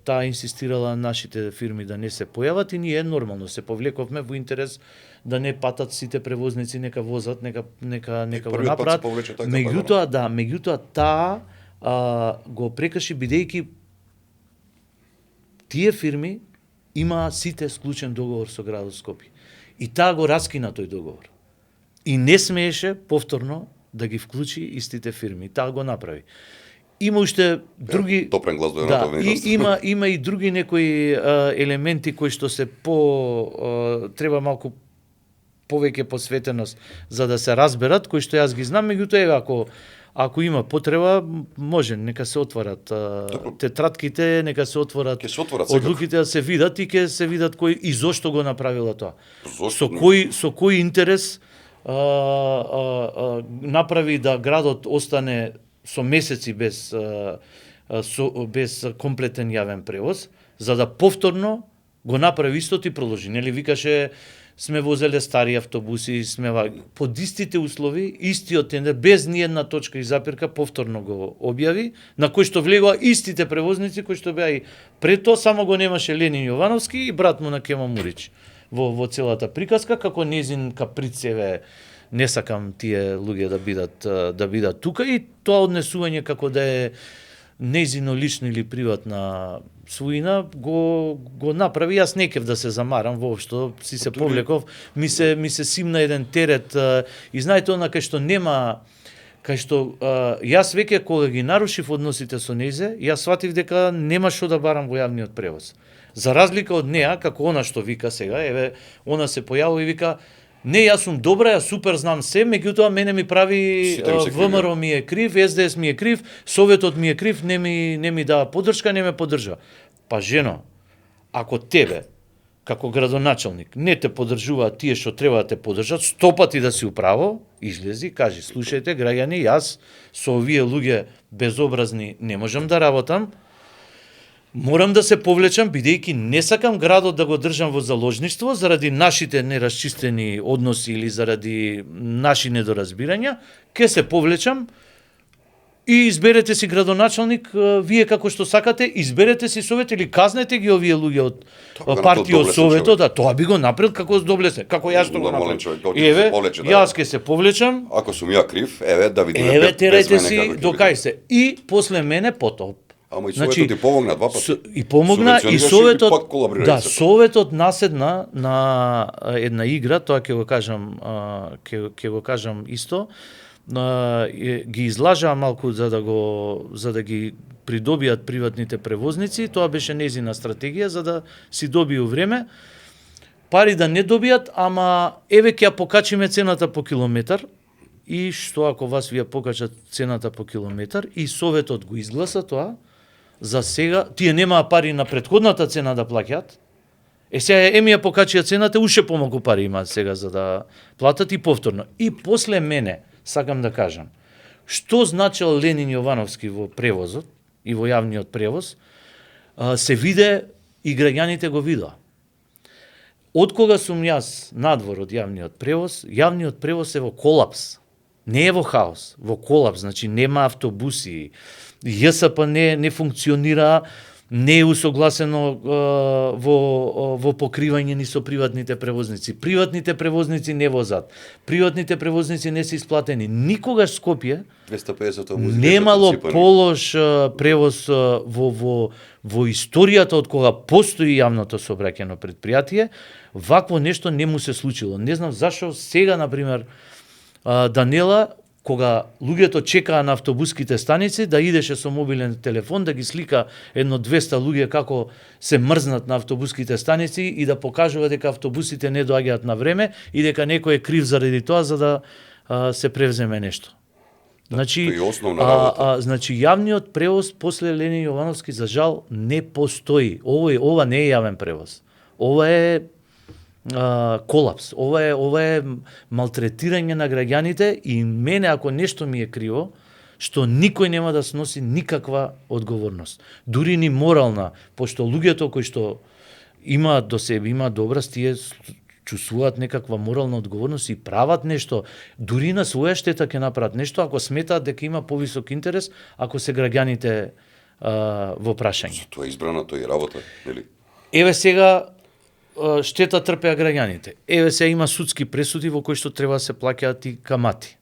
таа инсистирала нашите фирми да не се појават и ние нормално се повлековме во интерес да не патат сите превозници, нека возат, нека го направат. Меѓутоа таа го прекрши бидејќи тие фирми имаа сите склучен договор со градот Скопје. И таа го раскина тој договор. И не смееше повторно да ги вклучи истите фирми. Таа го направи. Има уште други допрен глас има и други некои елементи кои што се треба малку повеќе посветеност за да се разберат, кои што јас ги знам, меѓутоа ако има потреба, може, нека се отворат тетратките, нека се отворат Ќе се отворат секако. одлуките да се видат и ќе се видат кој и зошто го направила тоа. Зошто? Со кој интерес направи да градот остане со месеци без комплетен јавен превоз, за да повторно го направи истото и продолжи. Нели викаше сме возеле стари автобуси, под истите услови, истиот тендер, без ни една точка и запирка, повторно го објави, на кој што влегоа истите превозници кои што беа и пред тоа, само го немаше Ленин Јовановски и брат му на Кема Мурич во целата приказка, како незин каприц, еве, не сакам тие луѓе да бидат тука, и тоа однесување како да е нејзино лично или приватна своина го направи. Јас не кев да се замарам воопшто, си се повлеков, ми се симна еден терет, и знаете она кај што нема, кај што јас веќе кога ги нарушив односите со нејзе, јас сватив дека нема што да барам во јавниот превоз. За разлика од неа, како она што вика сега, еве, она се појавува и вика: не, јас сум добра, јас супер знам се, меѓутоа мене ми прави ВМРО ми е крив, СДС ми е крив, Советот ми е крив, не ми дава поддршка, не ме поддржува. Па жено, ако тебе како градоначалник не те поддржуваат тие што треба да те поддржат, 100 пати да си управо, излези, кажи: слушајте граѓани, јас со овие луѓе безобразни не можам да работам. Морам да се повлечам, бидејќи не сакам градот да го држам во заложништво заради нашите нерасчистени односи или заради наши недоразбирања, ќе се повлечам и изберете си градоначалник, вие како што сакате, изберете си совет или казнете ги овие луѓе од партиот Советот, да, тоа би го направил како доблесен, како јас што го направил. Еве, јас ќе се повлечам. Ако сум ја крив, еве да видиме. Еве, терајте си докај се. И после мене потоп. Ама и Советот ти помогна два пати. И помогна и Советот, да, Советот наседна на една игра, тоа ќе го кажам исто, ги излажаа малку за да ги придобијат приватните превозници, тоа беше нејзина стратегија за да си добију време, пари да не добијат, ама еве ќе ја покачиме цената по километар. И што ако вас ви ја покачат цената по километар и Советот го изгласа тоа, за сега тие немаа пари на претходната цена да плаќаат. Сега еми ја покачија цената, уште помалку пари имаат сега за да платат и повторно. И после мене сакам да кажам, што значел Ленин Јовановски во превозот и во јавниот превоз, се виде и граѓаните го видоа. Од кога сум јас надвор од јавниот превоз е во колапс. Не е во хаос, во колапс, значи нема автобуси, ЈСП не функционира, не е усогласено во покривање ни со приватните превозници. Приватните превозници не возат. Приватните превозници не се исплатени. Никогаш Скопје 250 автобуси немало полош превоз во историјата од кога постои јавното сообраќајно предпријатие. Вакво нешто не му се случило. Не знам зашо сега, например, Данела, кога луѓето чекаа на автобуските станици, да идеше со мобилен телефон, да ги слика 1-200 луѓе како се мрзнат на автобуските станици и да покажува дека автобусите не доаѓаат на време и дека некој е крив заради тоа за да се превземе нешто. Значи, значи јавниот превоз после Ленин Јовановски за жал не постои. Ова не е јавен превоз. Ова е колапс. Ова е малтретирање на граѓаните и мене ако нешто ми е криво, што никој нема да сноси никаква одговорност. Дури ни морална, пошто луѓето кои што имаат до себе, имаат доброст, тие чувствуваат некаква морална одговорност и прават нешто, дури на своја штета ќе направат нешто ако сметаат дека има повисок интерес, ако се граѓаните во прашање. Тоа е избрана, тоа е работа, нели? Еве сега штета трпеа граѓаните. Еве се има судски пресуди во кои што треба да се плаќаат и камати.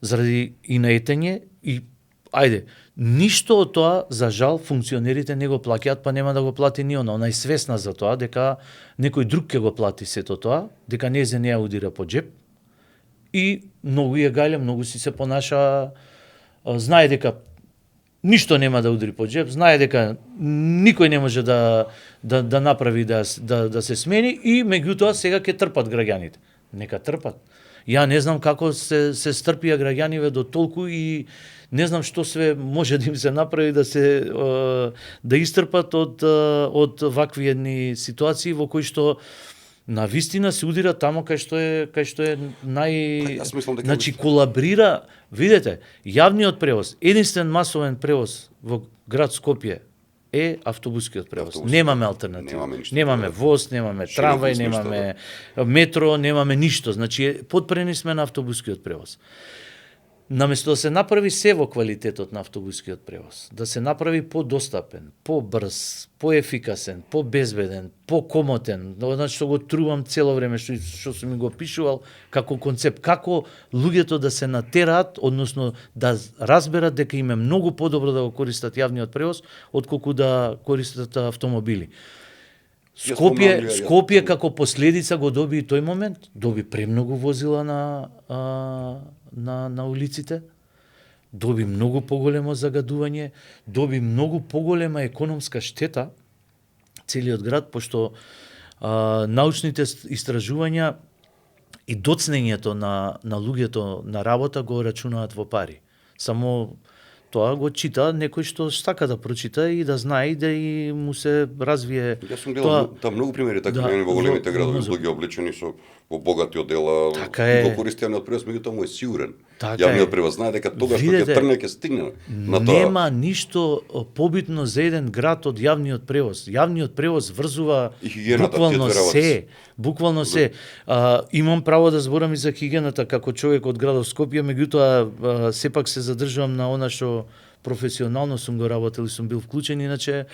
Заради и наетење и ајде, ништо од тоа за жал функционерите не го плаќаат, па нема да го плати ни она. Она е свесна за тоа дека некој друг ќе го плати сето тоа, дека не ја удира по джеп. И многу ја гајле, многу си се понаша, знае дека ништо нема да удри по джеп, знае дека никој не може да направи да се смени и меѓутоа сега ќе трпат граѓаните. Нека трпат. Ја не знам како се стрпија граѓаниве до толку и не знам што све може да им се направи да се да истрпат од вакви едни ситуации во кои што на вистина се удира тамо кај што е Јас мислам дека значи колабрира, видете, јавниот превоз, единствен масовен превоз во град Скопје е автобускиот превоз. Немаме алтернатива. Немаме воз, немаме трамвај, немаме метро, немаме ништо. Значи потпрени сме на автобускиот превоз. Наместо да се направи се во квалитетот на автобускиот превоз, да се направи подостапен, побрз, поефикасен, побезбеден, покомотен, значи што го трувам цело време што сум ми го пишувал како концепт, како луѓето да се натераат, односно да разберат дека им е многу подобро да го користат јавниот превоз отколку да користат автомобили. Скопје како последица го доби и тој момент, доби премногу возила на улиците, доби многу поголемо загадување, доби многу поголема економска штета целиот град, пошто научните истражувања и доцнењето на луѓето на работа го рачунаат во пари. Само тоа го чита некој што сака да прочита и да знае и да и му се развие. Јас сум гледал многу примери така во големите градови, луѓе облечени со во богати одела, го користи јавниот превоз, меѓутоа му е сигурен. Јавниот превоз знае дека тогаш кога ќе тргне ќе стигне на тоа. Нема ништо побитно за еден град од јавниот превоз. Јавниот превоз врзува буквално се. Имам право да зборам и за хигиената како човек од градот Скопје, меѓутоа сепак се задржувам на она што професионално сум го работел и сум бил вклучен, иначе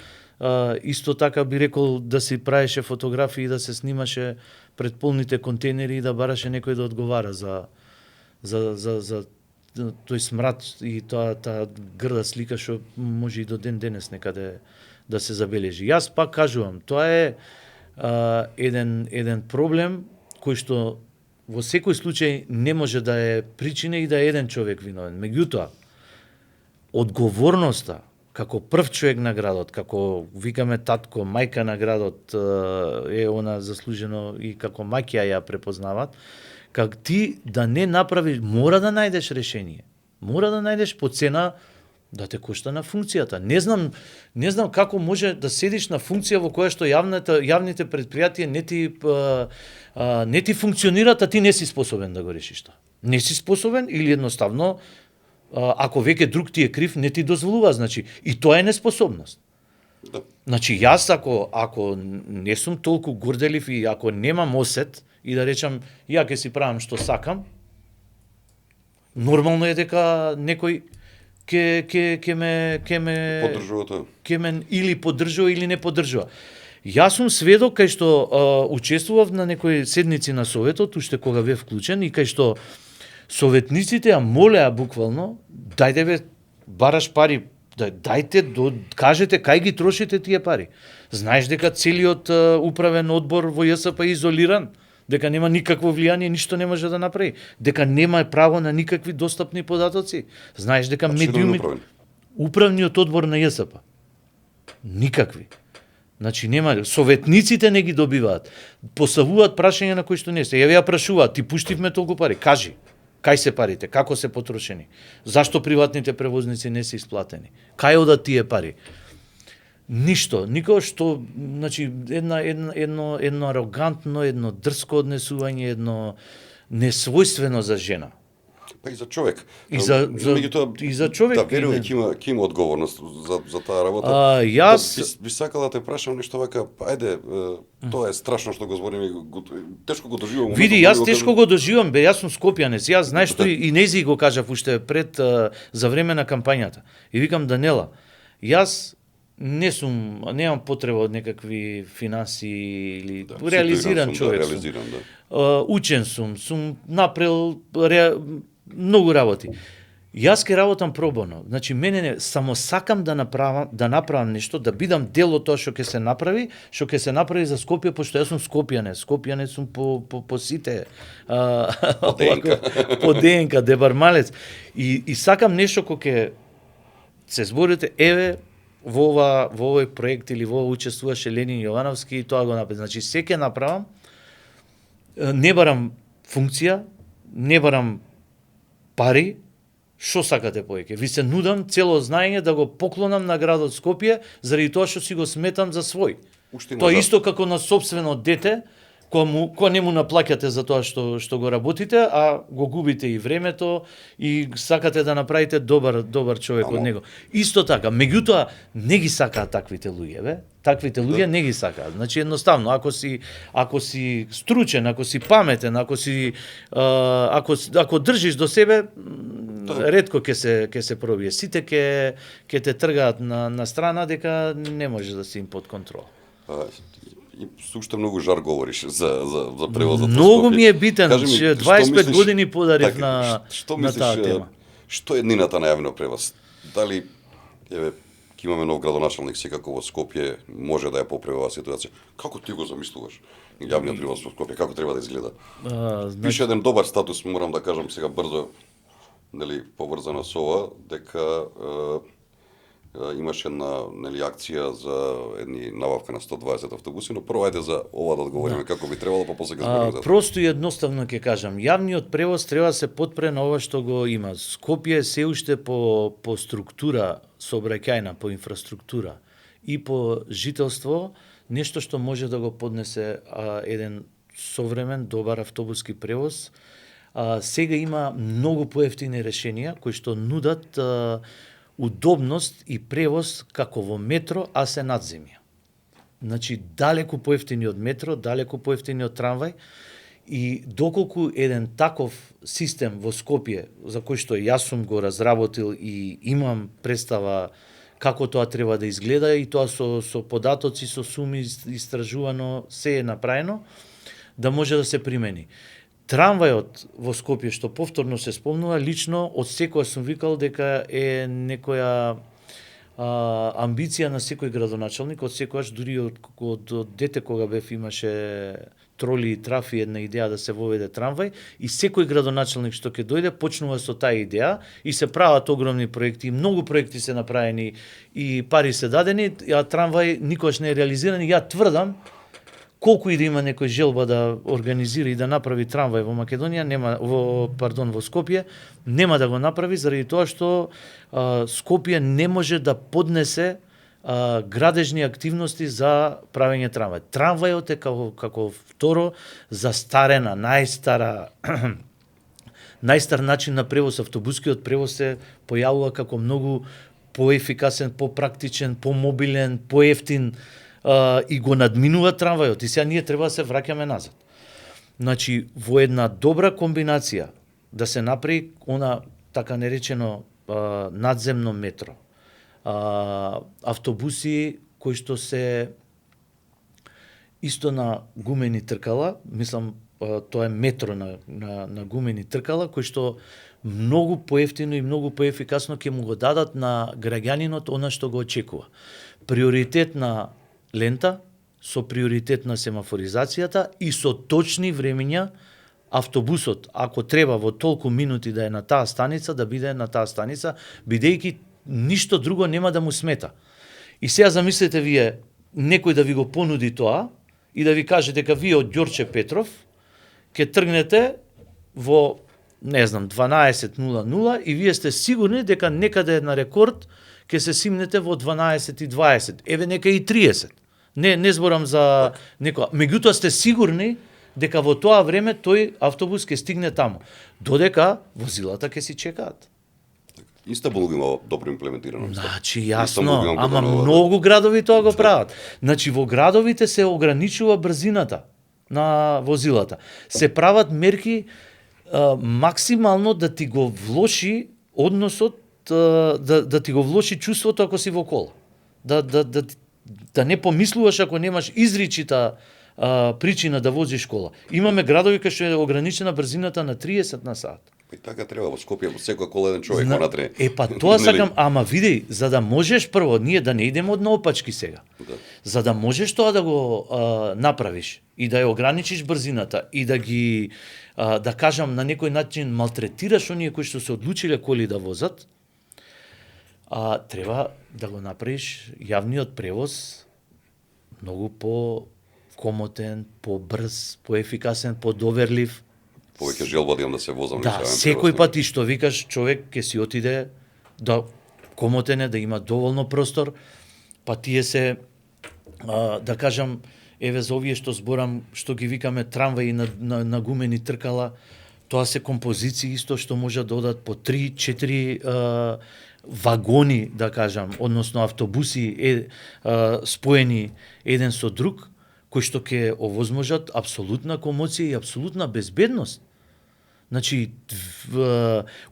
исто така би рекол да си правеше фотографии, да се снимаше пред полните контейнери и да бараше некој да одговара за тој смрад и таа грда слика што може и до ден денес некаде да се забележи. Јас пак кажувам, тоа е еден проблем кој што во секој случај не може да е причина и да е еден човек виновен. Меѓутоа, одговорноста како прв човек на градот, како викаме татко, мајка на градот, е она заслужено и како маќја ја препознават, как ти да не направиш, мора да најдеш решение. Мора да најдеш по цена да те кошта на функцијата. Не знам како може да седиш на функција во која што јавните предпријатија не ти функционираат, а ти не си способен да го решиш тоа. Не си способен или едноставно ако веќе друг ти е крив, не ти дозволува, значи и тоа е неспособност. Да. Значи јас ако не сум толку горделив и ако немам осет и да речам ја ќе си правам што сакам, нормално е дека некој ќе ме поддржува тоа. Ќе ме или поддржува или не поддржува. Јас сум сведок кај што учествував на некои седници на советот, уште кога бев вклучен и кај што советниците ја молеа буквално, дајте бе, бараш пари, дајте, кажете кај ги трошите тие пари. Знаеш дека целиот управен одбор во ЈСП е изолиран, дека нема никакво влијание, ништо не може да направи, дека нема право на никакви достапни податоци. Знаеш дека управниот одбор на ЈСП никакви. Значи нема, советниците не ги добиваат. Поставуваат прашања на кои што не се. Ја прашуваат, ти пуштивме толку пари, кажи. Кај се парите? Како се потрошени? Зашто приватните превозници не се исплатени? Кај одат тие пари? Ништо, никој што, значи едно арогантно, едно дрско однесување, едно несвојствено за жена. Па и за човек. И за човек. Да, верувам ќе има одговорност за таа работа. Јас би сакала да те прашам нешто вака, ајде, тоа е страшно што го збориме, тешко го доживувам. Види, јас тешко го доживувам, бе, јас сум скопјанец. Јас знаеш што и нези го кажав уште пред за време на кампањата. И викам Данела, јас немам потреба од некакви финанси или реализиран човек сум. Учен сум направил многу работи. Јас ке работам пробоно. Значи мене само сакам да направам нешто, да бидам дел од тоа што ќе се направи за Скопје, пошто јас сум скопјанец. Скопјанец сум по сите по ДНК, дебармалец. И сакам нешто кој ќе се зборите, еве во овој проект или во учествуваше Ленин Јовановски и тоа го направи. Значи се ќе направам, не барам функција, не барам пари, што сакате повеќе? Ви се нудам цело знаење да го поклонам на градот Скопје заради тоа што си го сметам за свој. Тоа е исто како на собствено дете, која не му наплаќате за тоа што го работите, а го губите и времето и сакате да направите добар човек од него. Исто така, меѓутоа не ги сакаат таквите луѓе, бе. Таквите луѓе не ги сакаат. Значи едноставно, ако си стручен, ако си паметен, ако држиш до себе, ретко ќе се пробие. Сите ќе те тргаат на страна дека не може да си им под контрол. И уште многу жар говориш за превозот. Многу ми е битен, 25 години подарив на таа тема. Што е еднината на јавниот превоз? Дали ќе имаме нов градоначалник секако во Скопје, може да ја поправи оваа ситуација? Како ти го замислуваш? Јавниот превоз во Скопје, како треба да изгледа? Пише еден добар статус, морам да кажам сега брзо, нели поврзано со ова, дека имаше една акција за едни набавка на 120 автобуси, но прво ајде за ова да одговориме како би требало, па после ќе збориме за тоа. Просто и едноставно ќе кажам, јавниот превоз треба да се подпре на ова што го има. Скопје се уште по структура сообраќајна, по инфраструктура и по жителство, нешто што може да го поднесе еден современ, добар автобуски превоз. Сега има многу поевтини решенија кои што нудат удобност и превоз како во метро, а се надземја. Значи, далеку поевтини од метро, далеку поевтини од трамвај, и доколку еден таков систем во Скопје, за кој што јас сум го разработил и имам представа како тоа треба да изгледа, и тоа со податоци, со суми истражувано, се е направено, да може да се примени. Трамвајот во Скопје, што повторно се спомнува, лично од секоја сум викал дека е некоја амбиција на секој градоначалник, од секојаш, дури од дете кога бев, имаше троли и трафи една идеја да се воведе трамвај, и секој градоначалник што ќе дојде почнува со таа идеја и се прават огромни проекти, и многу проекти се направени и пари се дадени, а трамвај никогаш не е реализиран. И ја тврдам, колку и да има некој желба да организира и да направи трамвај во Македонија, во Скопје, нема да го направи заради тоа што Скопје не може да поднесе градежни активности за правење трамвај. Трамвајот е како второ застарена, најстар начин на превоз. Автобускиот превоз се појавува како многу поефикасен, попрактичен, помобилен, поевтин, и го надминува трамвајот, и сега ние треба да се враќаме назад. Значи, во една добра комбинација да се направи она така наречено надземно метро, автобуси кои што се исто на гумени тркала, мислам тоа е метро на гумени тркала, кои што многу поевтино и многу поефикасно ќе му го дадат на граѓанинот она што го очекува. Приоритет на лента, со приоритет на семафоризацијата и со точни времења автобусот, ако треба во толку минути да е на таа станица, да биде на таа станица, бидејќи ништо друго нема да му смета. И сега замислете вие, некој да ви го понуди тоа и да ви каже дека вие од Ѓорче Петров ќе тргнете во, не знам, 12:00 и вие сте сигурни дека некаде на рекорд ќе се симнете во 12:20, еве нека и 30. Не зборам за некоја. Меѓутоа сте сигурни дека во тоа време тој автобус ќе стигне таму. Додека возилата ќе си чекаат. Истанбул има добро имплементирано. Значи, јасно, ама многу градови тоа го прават. Значи, во градовите се ограничува брзината на возилата. Се прават мерки максимално да ти го влоши односот, да ти го влоши чувството ако си во кола. Да не помислуваш ако немаш изричита причина да возиш кола. Имаме градови кај што е ограничена брзината на 30 на сат. И така треба во Скопје, во секој кола еден човек внатре. Па тоа сакам, ама види, за да можеш прво, ние да не идеме од наопачки сега. Да. За да можеш тоа да го направиш и да ја ограничиш брзината и да ги, да кажам, на некој начин малтретираш оние кои што се одлучиле коли да возат, треба да го направиш јавниот превоз многу по-комотен, по-брз, по-ефикасен, по-доверлив. повеќе желба да имам да се возам. Да, секој пат и што викаш, човек ќе си отиде да комотене, да има доволно простор, па тие се, да кажам, еве за овие што зборам, што ги викаме трамваи на гумени тркала, тоа се композиции исто што може да одат по 3-4 вагони, да кажам, односно автобуси споени еден со друг, кои што ќе овозможат апсолутна комоција и апсолутна безбедност. Значи,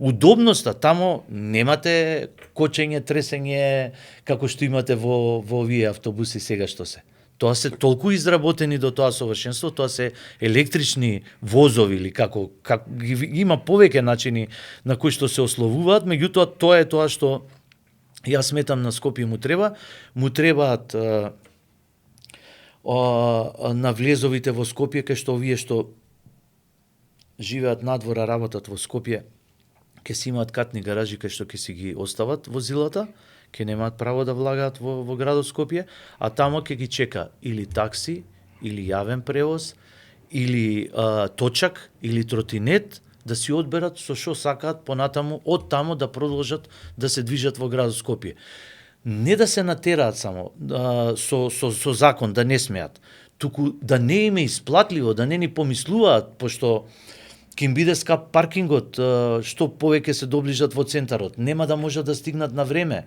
удобноста, тамо немате кочење, тресење, како што имате во овие автобуси сега што се. Тоа се толку изработени до тоа совршенство, тоа се електрични возови или како има повеќе начини на кои што се ословуваат, меѓутоа тоа е тоа што јас сметам на Скопје му требаат на влезовите во Скопје, кај што овие што живеат надвор, работат во Скопје, ќе си имаат катни гаражи кај што ќе си ги остават возилата, ќе немаат право да влагаат во градот Скопје, а тамо ќе ги чека или такси, или јавен превоз, или точак, или тротинет, да си одберат со што сакаат понатаму, од тамо да продолжат да се движат во градот Скопје. Не да се натераат само со закон, да не смеат, туку да не им е исплатливо, да не ни помислуваат, пошто ќе им биде скап паркингот, што повеќе се доближат во центарот, нема да можат да стигнат на време.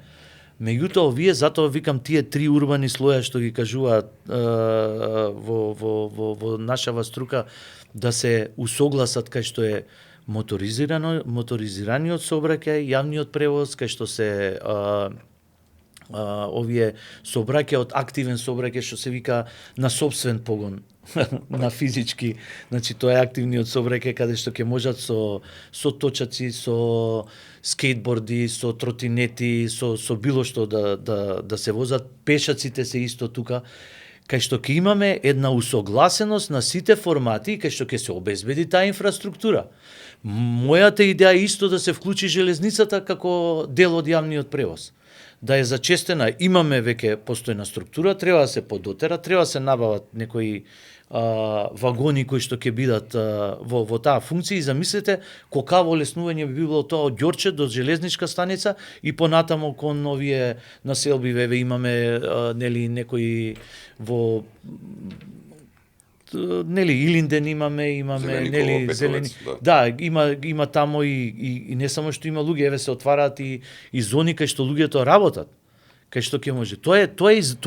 Меѓутоа, овие, затоа викам тие 3 урбани слоја што ги кажуваат во нашава струка, да се усогласат кај што е моторизираниот сообраќај, јавниот превоз, кај што се овие сообраќај од активен сообраќај што се вика на сопствен погон, на физички, значи тоа е активниот сообраќај каде што ќе можат со точаци, со скейтборди, со тротинети, со било што да се возат. Пешаците се исто тука, кај што ќе имаме една усогласеност на сите формати, кај што ќе се обезбеди таа инфраструктура. Мојата идеја е исто да се вклучи железницата како дел од јавниот превоз. Да е зачестена, имаме веќе постојна структура, треба да се подотера, треба да се набават некои вагони кои што ќе бидат во таа функција и замислете колкаво леснување би било тоа од Ѓорче до железничка станица и понатамо кон овие населби, веве имаме некои во Илинден имаме зелени. Да, има тамо и не само што има луѓе, еве се отвараат и зони кај што луѓето работат, кај што ќе може. Тоа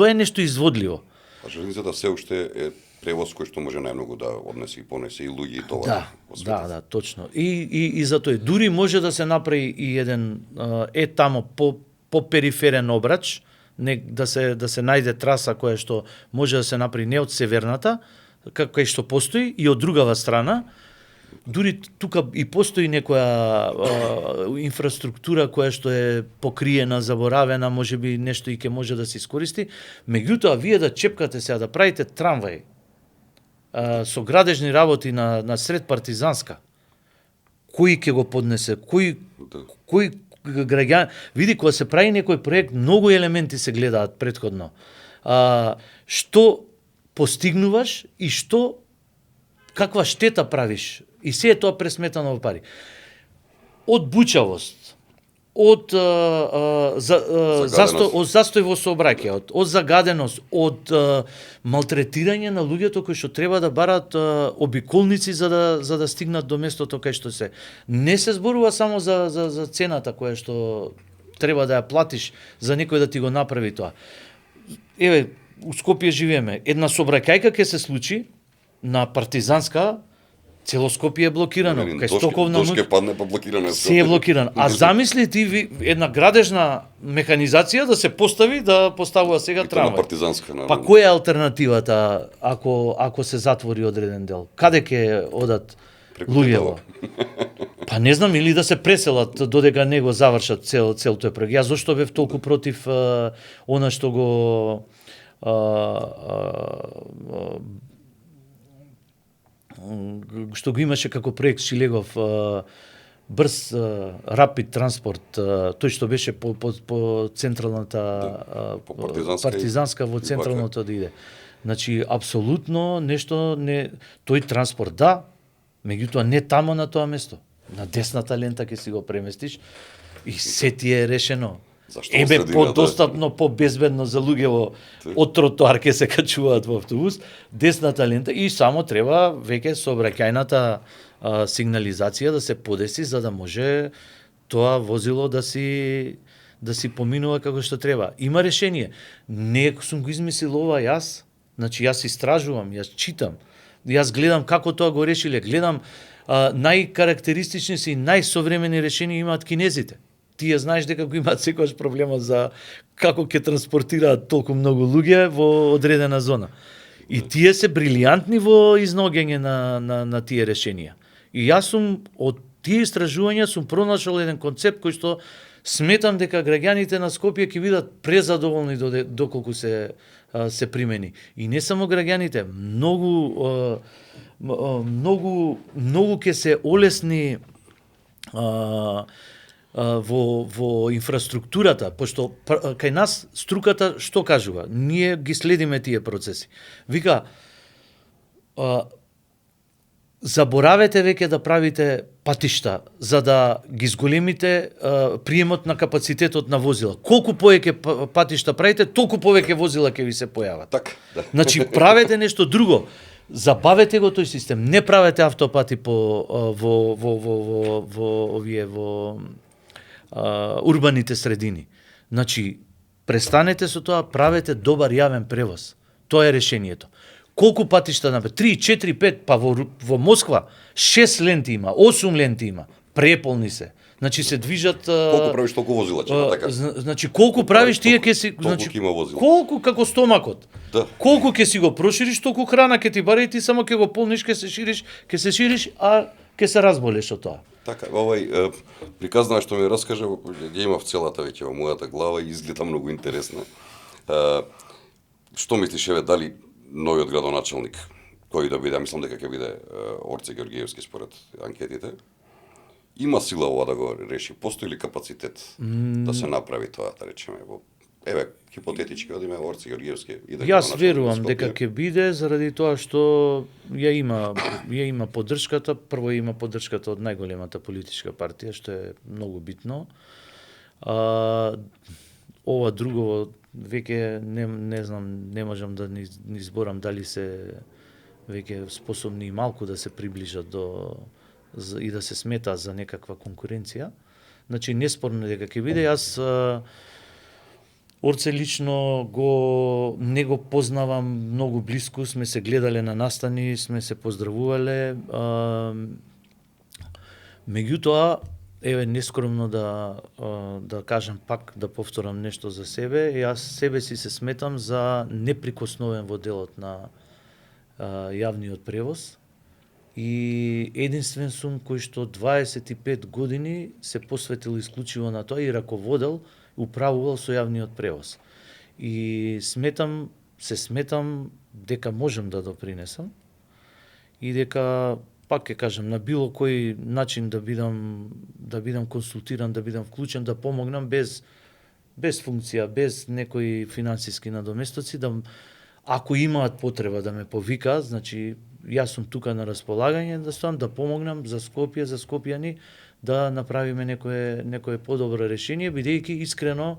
е нешто изводливо. А железницата се уште е превоз кој што може најмногу да однесе и понесе и луѓе и товари. Да, точно. И затоа дури може да се направи и еден тамо по периферен обрач, да се најде траса која што може да се направи не од северната, кај што постои, и од другава страна, дури тука и постои некоја инфраструктура која што е покриена, заборавена, можеби нешто и ќе може да се искористи, меѓутоа вие да чепкате сега да правите трамвај со градежни работи на сред Партизанска, кој ќе го поднесе, кој граѓан, види кога се прави некој проект, многу елементи се гледаат претходно. Што постигнуваш и каква штета правиш, и се е тоа пресметано во пари. Од бучавост, од застој во сообраќајот, од загаденост, од малтретирање на луѓето кои што треба да барат обиколници за да стигнат до местото кај што се. Не се зборува само за цената која што треба да ја платиш за некој да ти го направи тоа. Еве, у Скопје живееме. Една сообраќајка ќе се случи на Партизанска, цело Скопје е блокирано. Кај Стоковна Дошке падне па блокирано. Се е блокирано. А замисли ти една градежна механизација да се поставува сега трамвај. Па која е алтернативата ако се затвори одреден дел? Каде ќе одат луѓето? Па не знам, или да се преселат додека не го завршат цел тој проект. Јас зошто бев толку против она што го имаше како проект Шилегов, брз рапид транспорт, тој што беше по централната Партизанска во централното да иде. Значи апсолутно нешто не, тој транспорт да, Меѓутоа не тамо на тоа место. На десната лента ќе си го преместиш и се ти е решено. Зашто Ебе, средината? подостапно, побезбедно за луѓето од тротоар ќе се качуваат во автобус, десната лента и само треба веќе сообраќајната сигнализација да се подеси за да може тоа возило да си поминува како што треба. Има решение. Не сум го измислил ова јас. Значи јас истражувам, јас читам. Јас гледам како тоа го решиле, гледам најкарактеристични се и најсовремени решенија имаат кинезите. Тие знаеш дека го имаат секогаш проблема за како ќе транспортираат толку многу луѓе во одредена зона. И тие се брилијантни во изнаоѓање на тие решенија. И јас сум од тие истражувања сум пронаšал еден концепт кој што сметам дека граѓаните на Скопје ќе бидат презадоволни доколку се примени. И не само граѓаните, многу ќе се олесни во инфраструктурата, пошто кај нас струката што кажува? Ние ги следиме тие процеси. Вика, заборавете веќе да правите патишта за да ги зголемите приемот на капацитетот на возила. Колку повеќе патишта правите, толку повеќе возила ќе ви се појават. Така, да. Значи правете нешто друго. Забавете го тој систем. Не правете автопати во урбаните средини. Значи престанете со тоа, правете добар јавен превоз. Тоа е решението. Колку патишта на 3, 4, 5, па во Москва 6 ленти има, 8 ленти има, преполни се. Значи се движат Колку правиш толку возила, така. Значи колку правиш тие ќе си значи има возила. Колку како стомакот. Да. Колку ќе си го прошириш, толку храна ќе ти баре и ти само ќе го полниш, ќе се шириш, а ќе се разболеш од тоа. Така, приказна што ми раскажа, ја имав целата веќе во мојата глава и изгледа многу интересно. Што мислиш, дали новиот градоначелник, кој да биде, мислам дека ќе биде Орце Георгиевски според анкетите, има сила ова да го реши? Постои ли капацитет да се направи тоа, да речеме, хипотетички одиме Орце Георгиевски и да Јас верувам дека ќе биде заради тоа што ја има поддршката, прво има поддршката од најголемата политичка партија, што е многу битно. Ова друго веќе не знам, не можам да ни изборам дали се веќе способни и малку да се приближат и да се смета за некаква конкуренција. Значи неспорно дека ќе биде. Јас Орце лично не го познавам многу блиску, сме се гледале на настани, сме се поздравувале. Меѓутоа, нескромно да кажам пак, да повторам нешто за себе, јас себе си се сметам за неприкосновен во делот на јавниот превоз и единствен сум кој што 25 години се посветил исклучиво на тоа и раководел, управувал со јавниот превоз. И се сметам дека можам да допринесам и дека пак ќе кажам, на било кој начин да бидам консултиран, да бидам вклучен, да помогнам без функција, без некои финансиски надоместоци, ако имаат потреба да ме повика, значи јас сум тука на располагање да стоам, да помогнам за Скопје, за скопјани, да направиме некое подобро решение, бидејќи искрено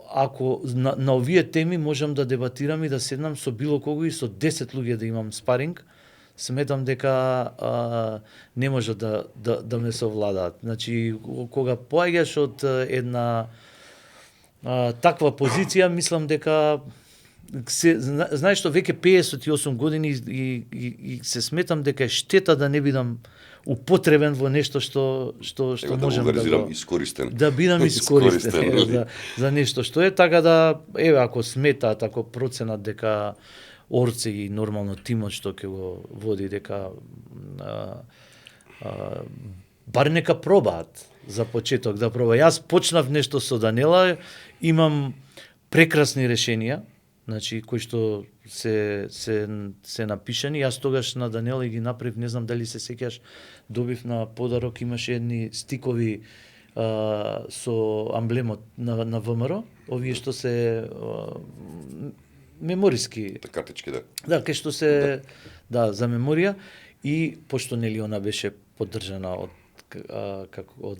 ако на овие теми можам да дебатирам и да седнам со било кого и со 10 луѓе да имам спаринг, сметам дека не може да ме совладаат. Значи, кога поаѓаш од една таква позиција, мислам дека знаеш што, веќе 58 години и се сметам дека е штета да не бидам употребен во нешто што можам да бидам искористен за нешто што е, така да, ако сметаат, ако проценат дека Орце и нормално тимот што ќе го води, дека бар нека пробаат за почеток да проба. Јас почнав нешто со Данела, имам прекрасни решенија, значи кои што се напишани. Јас тогаш на Данела ги направив, не знам дали се сеќаш, добив на подарок, имаше едни стикови со амблемот на ВМРО, овие што се мемориски. Картички, да. Да, кај што се, да, за меморија. И пошто нели она беше поддржана како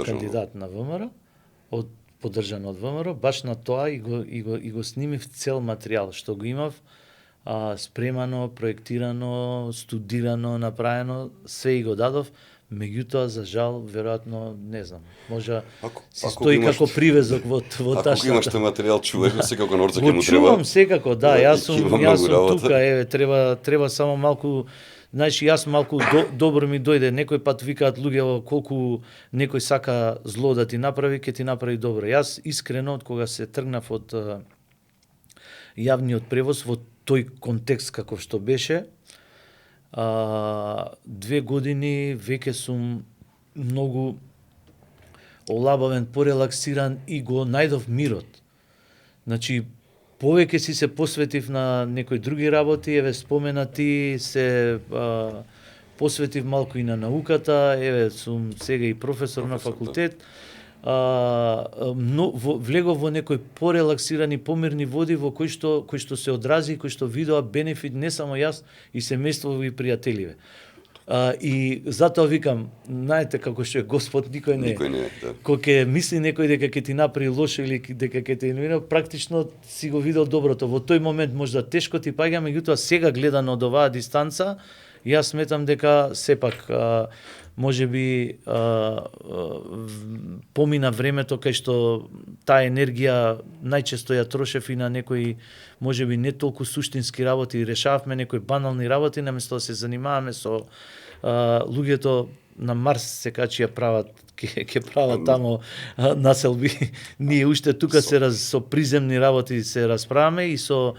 кандидат на ВМРО, поддржана од ВМРО, баш на тоа и го снимив цел материјал што го имав спремано, проектирано, студирано, направено, све и го дадов. Меѓутоа, за жал, веројатно, не знам, може си стои како привезок во таштата. Ако имаш тој материјал, чуваш, секако Норце ќе му треба. Чувам секако, да, јас сум тука, треба само малку, знаеш, јас малку добро ми дојде, некој пат викаат луѓе колку некој сака зло да ти направи, ќе ти направи добро. Јас искрено, од кога се тргнав од јавниот превоз во тој контекст каков што беше, 2 години веќе сум многу олабавен, порелаксиран и го најдов мирот. Значи, повеќе си се посветив на некои други работи, еве споменати, се посветив малку и на науката, еве сум сега и професор на факултет. Влегов во некои порелаксирани, помирни води во кои што се одрази, кои што видоа бенефит не само јас и семејството и пријателиве. И затоа викам, знаете како што е Господ, никој не е. Да. Кога ќе мисли некој дека ќе ти направи лошо или дека ќе те елиминира, практично си го видел доброто. Во тој момент можда тешко ти паѓа, меѓутоа сега гледано од оваа дистанца, јас сметам дека сепак можеби помина времето кај што таа енергија најчесто ја трошев и на некои можеби не толку суштински работи, решававме некои банални работи наместо да се занимаваме со луѓето на Марс се качи ја прават ќе прават тамо населби. Ние уште тука со приземни работи се расправаме и со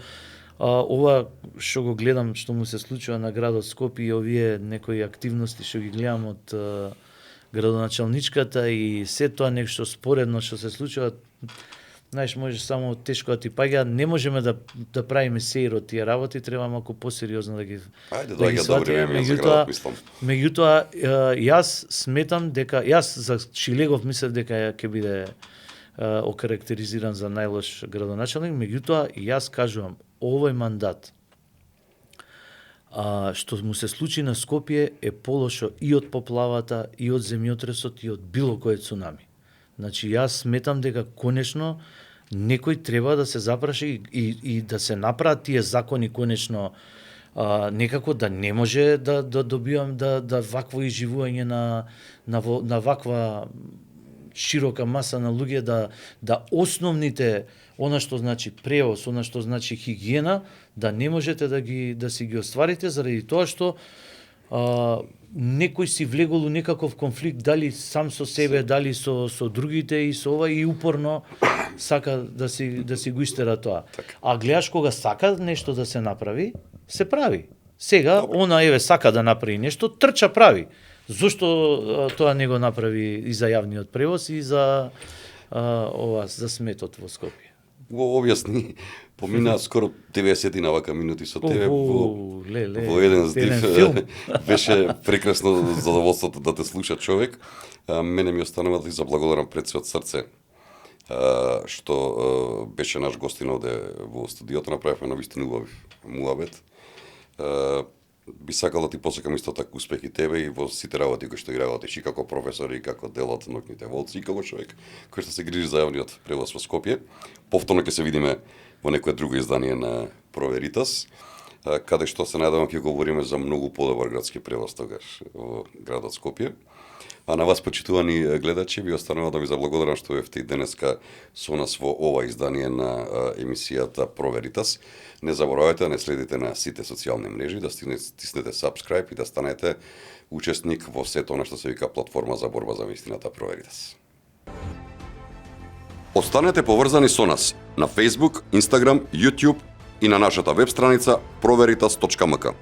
ова што го гледам, што му се случува на градот Скопје и овие некои активности што ги гледам од градоначалничката и се тоа нешто споредно што се случува, знаеш, може само тешко да ти паѓа, не можеме да правиме сеир од тие работи, треба малку посериозно да ги сватиме. Меѓутоа, јас сметам дека, јас за Шилегов мислев дека ќе биде окарактеризиран за најлош градоначалник, меѓутоа јас кажувам, овој мандат што му се случи на Скопје е полошо и од поплавата, и од земјотресот, и од било кој цунами. Значи, јас сметам дека конечно некој треба да се запраши и да се направат тие закони конечно некако да не може да добивам да вакво изживување на ваква широка маса на луѓе да основните она што значи превоз, она што значи хигиена, да не можете да си ги остварите заради тоа што некој си влегол у некаков конфликт, дали сам со себе, дали со другите и со ова и упорно сака да си го истера тоа. А гледаш кога сака нешто да се направи, се прави. Сега она еве сака да направи нешто, трча прави. Зошто тоа не го направи и за јавниот превоз и за за сметот во Скопје? Го објасни, помина скоро 90 на вака минути со тебе во еден здив. Беше прекрасно задоволството да те слуша човек. Мене ми останува да ти заблагодарам пред се од срце што беше наш гостин овде во студиото, направивме навистина убав муабет. Би сакал да ти посекам исто така успех и тебе и во сите работи кои што ги работиш и како професор и како дел од ноќните волци и како човек кој што се грижи за јавниот превоз во Скопје. Повторно ќе се видиме во некое друго издание на Проверитас, каде што се надевам ќе говориме за многу подобар градски превоз тогаш во градот Скопје. А на вас, почитувани гледачи, ви останува да ви заблагодарам што бевте и денеска со нас во ова издание на емисијата Проверитас. Не заборавајте да не следите на сите социјални мрежи, да стиснете subscribe и да станете учесник во сето она што се вика платформа за борба за вистината Проверитас. Останете поврзани со нас на Facebook, Instagram, YouTube и на нашата веб страница proveritas.mk.